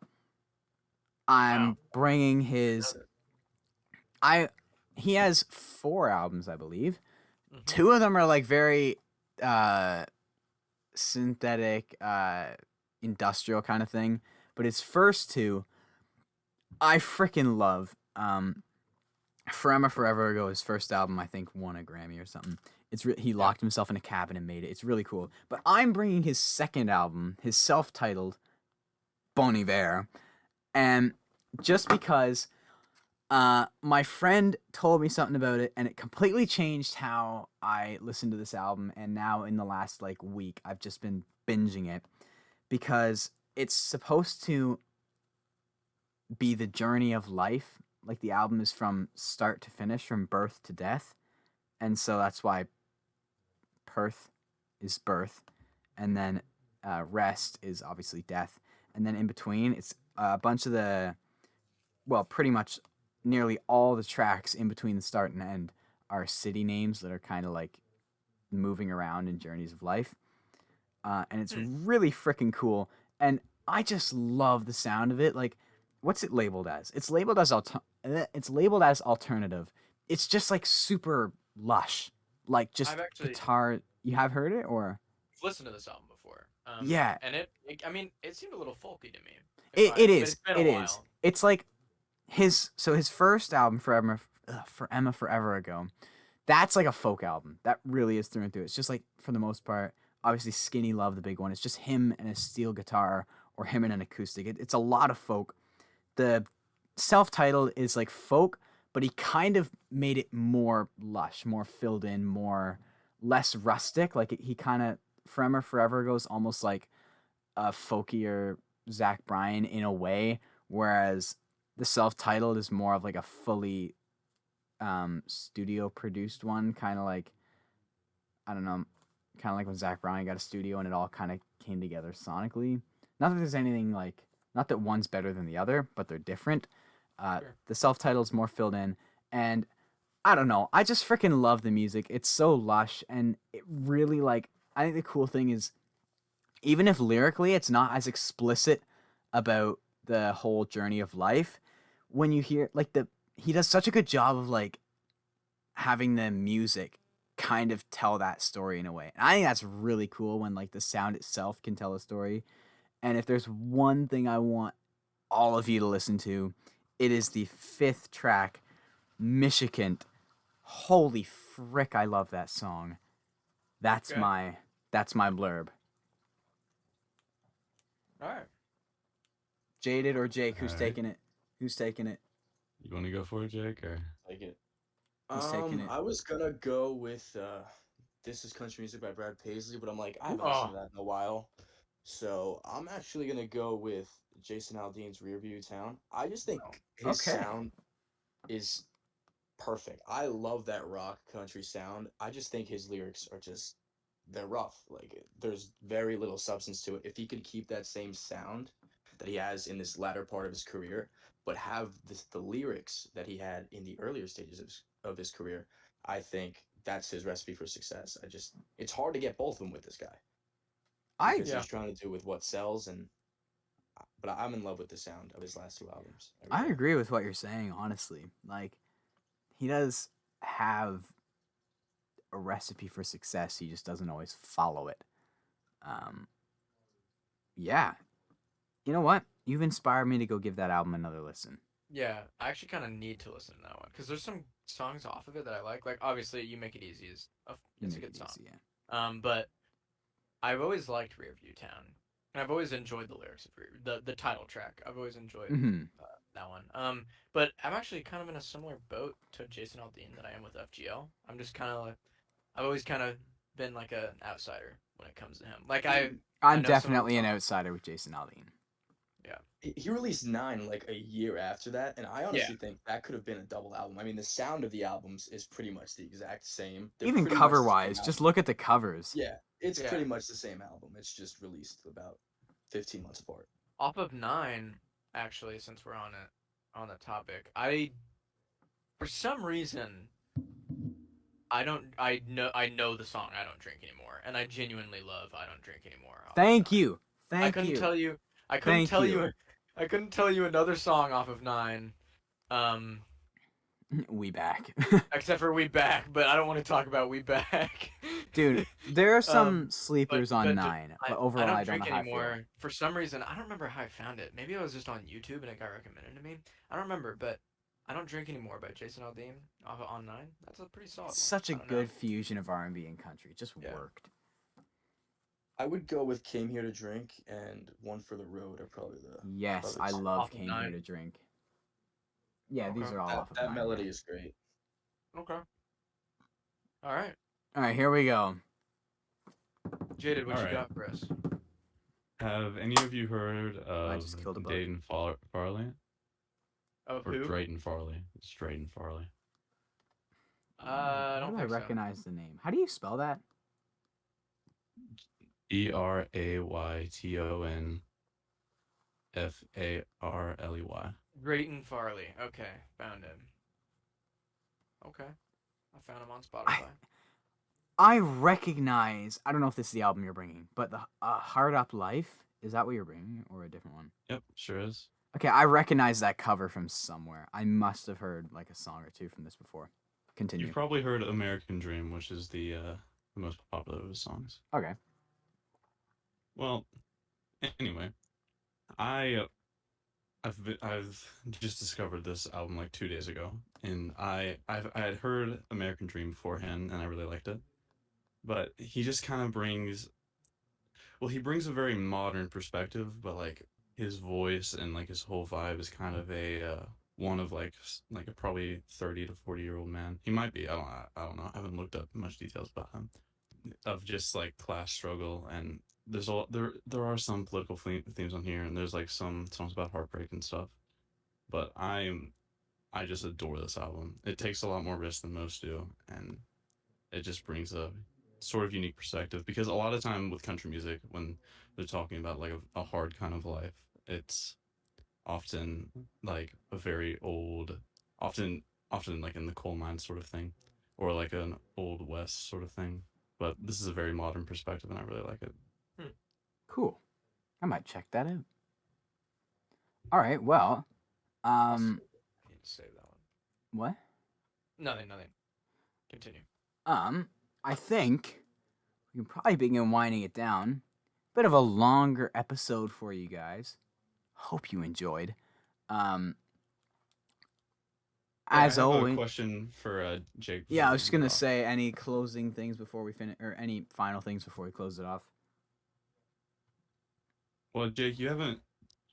I'm Wow. bringing his. He has 4 albums, I believe. Mhm. 2 of them are like very synthetic, industrial kind of thing. But his first 2, I freaking love. Forever Ago, his first album, I think won a Grammy or something. He locked himself in a cabin and made it. It's really cool. But I'm bringing his second album, his self-titled Bon Iver, and just because my friend told me something about it, and it completely changed how I listened to this album. And now in the last like week, I've just been binging it because it's supposed to be the journey of life. Like the album is from start to finish, from birth to death, and so that's why Perth is birth, and then rest is obviously death, and then in between it's a bunch of pretty much nearly all the tracks in between the start and end are city names that are kind of like moving around in journeys of life, and it's really freaking cool, and I just love the sound of it. Like, what's it labeled as? It's labeled as alternative. It's just like super lush, like just I've actually- guitar. You have heard it, or I've listened to this album before. Yeah. And I mean, it seemed a little folky to me. it but is. It's been a It while. is. It's like his first album, Forever Ago. That's like a folk album. That really is through and through. It's just like, for the most part, obviously Skinny Love, the big one. It's just him and a steel guitar or him and an acoustic. It's a lot of folk. The self-titled is like folk, but he kind of made it more lush, more filled in, more less rustic. Like he kind of Forever goes almost like a folkier Zach Bryan in a way, whereas the self-titled is more of like a fully studio produced one, kind of like I don't know, kind of like when Zach Bryan got a studio and it all kind of came together sonically. Not that there's anything like, not that one's better than the other, but they're different. Sure. The self-titled's more filled in, and I don't know. I just freaking love the music. It's so lush, and it really like. I think the cool thing is, even if lyrically it's not as explicit about the whole journey of life, when you hear like he does such a good job of like having the music kind of tell that story in a way. And I think that's really cool when like the sound itself can tell a story. And if there's one thing I want all of you to listen to, it is the 5th track, Michigan. Holy frick, I love that song. That's Okay. my blurb. All right. Jaded or Jake, who's Alright. taking it? Who's taking it? You want to go for it, Jake? Or Like it. Who's taking it? I was gonna go with "This Is Country Music" by Brad Paisley, but I'm like, I haven't Oh. listened to that in a while, so I'm actually gonna go with Jason Aldean's "Rearview Town." I just think his Okay. sound is perfect. I love that rock country sound. I just think his lyrics are just they're rough. Like there's very little substance to it. If he could keep that same sound that he has in this latter part of his career, but have the lyrics that he had in the earlier stages of his career, I think that's his recipe for success. It's hard to get both of them with this guy because Yeah. he's trying to do with what sells but I'm in love with the sound of his last 2 albums. I really am. agree with what you're saying, honestly. Like, he does have a recipe for success. He just doesn't always follow it. Yeah. You know what? You've inspired me to go give that album another listen. Yeah, I actually kind of need to listen to that one because there's some songs off of it that I like. Like obviously, "You Make It Easy" is it's a Make good it song. easy, yeah. But I've always liked "Rearview Town," and I've always enjoyed the lyrics of the title track. I've always enjoyed Mm-hmm. that one. But I'm actually kind of in a similar boat to Jason Aldean that I am with FGL. I'm just kind of like I've always kind of been like an outsider when it comes to him. Like I I'm know some of the definitely an songs. outsider with Jason Aldean. He released 9 like a year after that, and I honestly think that could have been a double album. I mean, the sound of the albums is pretty much the exact same. They're Even pretty much the cover same wise, just album. look at the covers. Yeah, it's Yeah. pretty much the same album. It's just released about 15 months apart. Off of 9, actually, since we're on the topic, for some reason I know the song "I Don't Drink Anymore," and I genuinely love "I Don't Drink Anymore." off of Thank 9. you. I Thank couldn't you. tell you. I couldn't tell you another song off of 9. We back. Except for "We Back," but I don't want to talk about "We Back." Dude, there are some but sleepers on but 9, I but overall don't I don't know drink how I feel. anymore. For some reason, I don't remember how I found it. Maybe I was just on YouTube and it got recommended to me. I don't remember, but "I Don't Drink Anymore" by Jason Aldean on 9. That's a pretty solid one. Such a I don't know. good fusion of R&B and country. It just Yeah. worked. I would go with "Came Here to Drink" and "One for the Road" are probably the Yes, probably I the- love Off of Came 9? Here to Drink. Yeah, these Okay. are all that, off of that 9. melody yeah. is great. Okay. All right. All right, here we go. Jaded, what you Alright. got for us? have any of you heard of just killed a bug. Dayton Farley? Of Or who? Drayton Farley? It's Drayton Farley. I How don't do I think so. recognize the name? How do you spell that? Drayton Farley. Drayton Farley. Okay, found him. Okay, I found him on Spotify. I recognize. I don't know if this is the album you're bringing, but the Hard Up Life. Is that what you're bringing, or a different one? Yep, sure is. Okay, I recognize that cover from somewhere. I must have heard like a song or two from this before. Continue. You've probably heard "American Dream," which is the most popular of his songs. Okay. Well, anyway, I've just discovered this album like 2 days ago, and I had heard "American Dream" beforehand, and I really liked it. But he just kind of brings a very modern perspective, but like his voice and like his whole vibe is kind of a one of like a probably 30 to 40-year-old man. He might be. I don't know. I haven't looked up much details about him. Of just like class struggle, and there are some political themes on here, and there's like some songs about heartbreak and stuff. But I just adore this album. It takes a lot more risk than most do, and it just brings a sort of unique perspective, because a lot of time with country music, when they're talking about like a hard kind of life, it's often like a very old, often like in the coal mine sort of thing, or like an old west sort of thing. But this is a very modern perspective, and I really like it. Cool. I might check that out. All right. Well, I need to save that one. what? Nothing. Continue. I think we can probably begin winding it down. Bit of a longer episode for you guys. Hope you enjoyed. As I have always, a question for Jake. yeah, I was just before we gonna go. say any closing things before we finish, or any final things before we close it off. Well, Jake, you haven't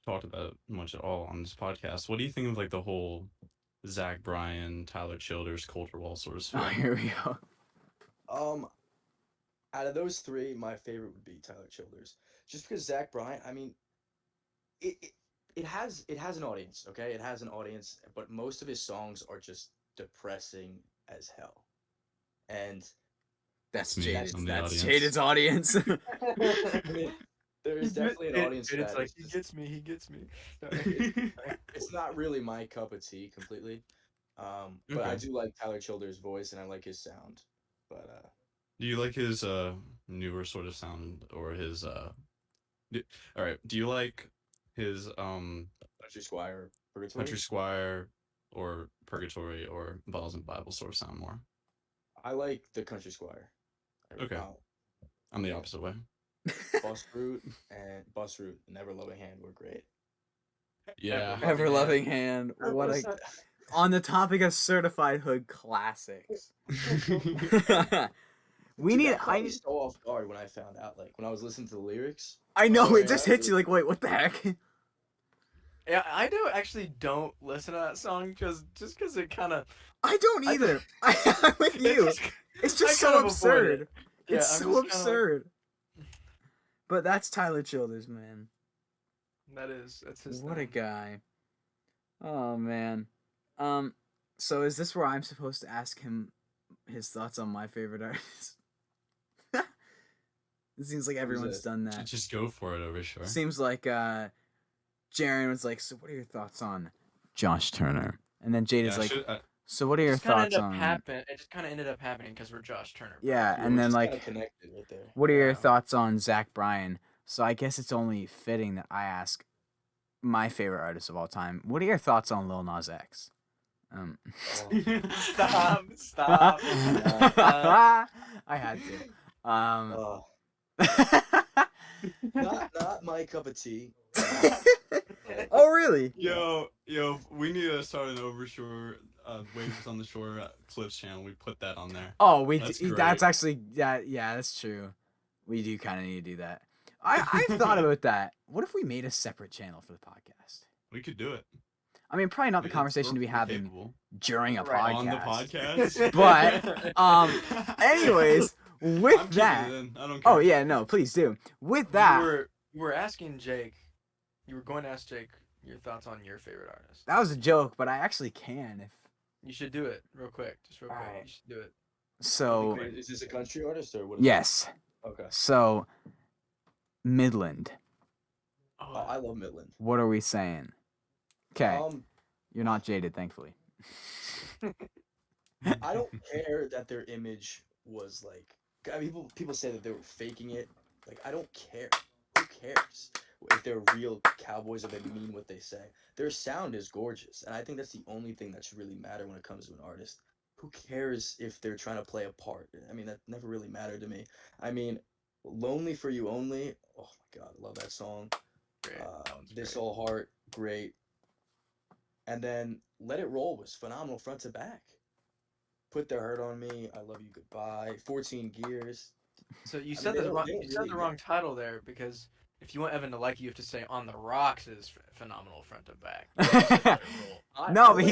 talked about it much at all on this podcast. What do you think of like the whole Zach Bryan, Tyler Childers, Culture Wall sort of Oh, sphere? here we go. Out of those three, my favorite would be Tyler Childers. Just because Zach Bryan, I mean, it, it it has an audience, okay? It has an audience, but most of his songs are just depressing as hell. And That's Me, Jaded's. I'm the That's audience. Jaded's audience. I mean, there is definitely an audience for It's that. like It's he just- gets me. Sorry. it's not really my cup of tea completely. But I Okay. do like Tyler Childers' voice and I like his sound. But Do you like his newer sort of sound, or his all right, do you like his Country Squire, Purgatory. Country Squire or Purgatory or Balls and Bible sort of sound more? I like the Country Squire. Okay. I'm the opposite way. Bus Route and Never Loving Hand were great. Yeah. Ever loving hand. What What's a that? on the topic of certified hood classics. we Dude, need. that caught I me so off guard when I found out. Like when I was listening to the lyrics. I know Oh, it yeah, just hits you like, wait, what the heck? Yeah, I don't listen to that song just because it kind of. I don't either. I'm with you. It's just I so kind of avoid absurd. it. Yeah, It's I'm so just kinda like- absurd. But that's Tyler Childers, man. That's his. What a thing. guy. Oh man. So is this where I'm supposed to ask him his thoughts on my favorite artist? It seems like everyone's it? done that. Just go for it, over sure. Seems like Jaren was like, so what are your thoughts on Josh Turner? And then Jade is like, so what are your It just kinda thoughts on It just kind of ended up happening because we're Josh Turner. bro. Yeah, Yeah, and we're then just kinda like connected right there. what are your Yeah. thoughts on Zach Bryan? So I guess it's only fitting that I ask my favorite artist of all time. What are your thoughts on Lil Nas X? Stop. Stop. I had to. Not my cup of tea. Oh really? Yo, we need to start an Overshore Waves on the Shore Clips channel. We put that on there. Oh, That's that's great. actually yeah, that's true. We do kind of need to do that. I've thought about that. What if we made a separate channel for the podcast? We could do it. I mean, probably not the It's conversation to be perfectly having capable. during a Right. podcast. On the podcast. But anyways, I'm with keeping that, it in. I don't care. oh yeah, no, please do. With that, You were asking Jake. You were going to ask Jake your thoughts on your favorite artist. that was a joke, but I actually can if You should do it real quick. Just real quick. Alright. You should do it. so. Wait, is this a country artist or what? Is Yes. it? Okay. So Midland. Oh, I love Midland. What are we saying? Okay, Um, you're not jaded, thankfully. I don't care that their image was like. I mean, people say that they were faking it. Like, I don't care. Who cares if they're real cowboys or they mean what they say? Their sound is gorgeous, and I think that's the only thing that should really matter when it comes to an artist. Who cares if they're trying to play a part? I mean, that never really mattered to me. I mean, "Lonely for You Only." Oh my God, I love that song. Great. That one's This great. Old Heart, great. And then Let It Roll was phenomenal front to back. Put the Hurt on Me, I Love You Goodbye, 14 Gears. So you mean, said they the don't- wrong. they don't You said really the wrong title there because if you want Evan to like you have to say "On the Rocks" is phenomenal front to back. You have to say that rule. No, but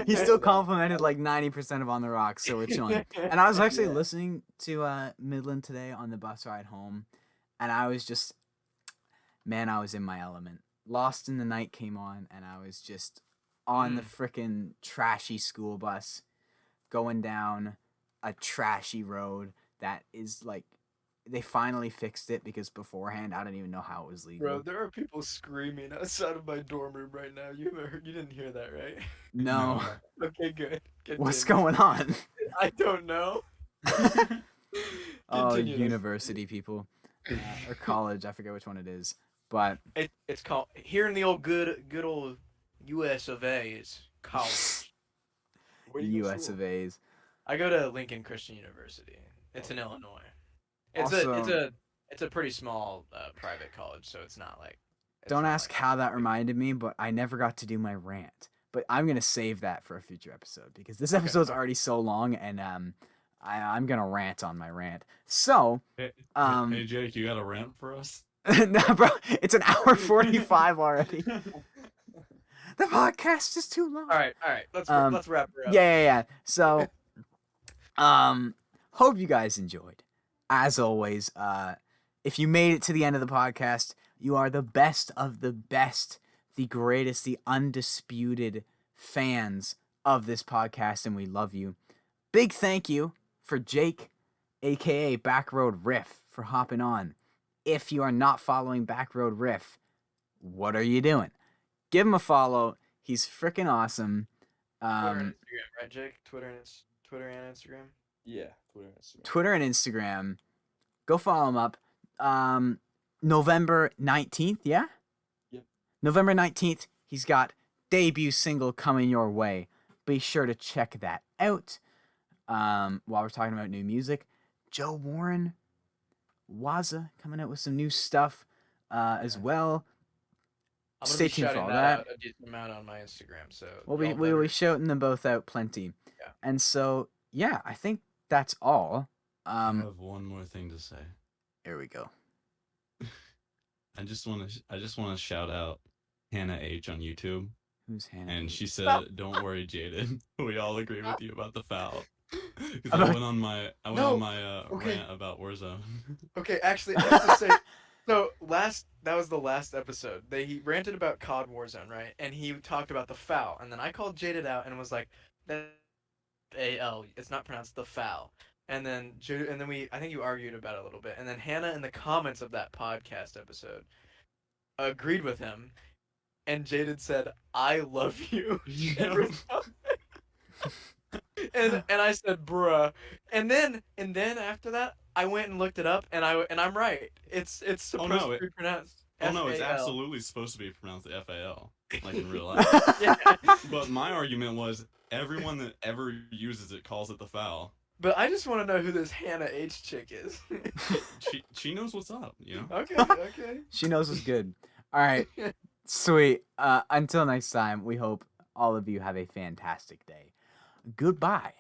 he still complimented like 90% of On the Rocks, so we're chilling. And I was actually Yeah. listening to Midland today on the bus ride home, and I was just, man, I was in my element. Lost in the Night came on, and I was just on the frickin' trashy school bus, going down a trashy road that is like, they finally fixed it because beforehand I didn't even know how it was legal. Bro, there are people screaming outside of my dorm room right now. You haven't heard, you didn't hear that, right? No, Okay, good. what's Continue. going on? I don't know. Oh, Continue. university people, or college. I forget which one it is, but It's called here in the old good old U.S. of A. is college. Where do you go to U.S. school? of A's. I go to Lincoln Christian University. It's in Illinois. It's Also- a pretty small private college, so it's not like. it's Don't not ask like- how that reminded me, but I never got to do my rant. But I'm gonna save that for a future episode because this episode's already so long, and I'm gonna rant on my rant. So, Hey, Um, hey Jake, you got a rant for us? no, bro, it's an hour 45 already. The podcast is too long. All right. Let's wrap her up. Yeah. So, hope you guys enjoyed. As always, if you made it to the end of the podcast, you are the best of the best, the greatest, the undisputed fans of this podcast, and we love you. Big thank you for Jake, aka Backroad Riff, for hopping on. If you are not following Backroad Riff, what are you doing? Give him a follow. He's freaking awesome. Twitter and Instagram, right, Jake? Twitter and Instagram. Yeah, Twitter and Instagram. Twitter and Instagram. Go follow him up. November 19th, yeah? Yep. November 19th, he's got debut single coming your way. Be sure to check that out. While we're talking about new music, Joe Warren, Waza coming out with some new stuff as well. I'm gonna Stay be tuned for shouting all that that. out a decent amount on my Instagram. So We'll y'all be better- shouting them both out plenty. Yeah. And so, yeah, I think that's all. I have one more thing to say. Here we go. I just want to shout out Hannah H on YouTube, Who's Hannah? and H? she said, "Don't worry, Jaden. We all agree with you about the foul." Because I About- went on my okay. rant about Warzone. Okay, actually, I have to say, so that was the last episode. He ranted about COD Warzone, right? And he talked about the foul, and then I called Jaded out and was like, "That AL, it's not pronounced the foul." And then I think you argued about it a little bit, and then Hannah in the comments of that podcast episode agreed with him, and Jaded said, "I love you." Yeah. and I said, "Bruh," and then after that, I went and looked it up, and I'm right. It's supposed Oh, no, to be pronounced. Oh no, it's FAL. absolutely supposed to be pronounced FAL, like in real life. Yeah, But my argument was everyone that ever uses it calls it the foul. but I just want to know who this Hannah H chick is. She knows what's up, you know. Okay. She knows what's good. All right. Sweet. Until next time, we hope all of you have a fantastic day. Goodbye.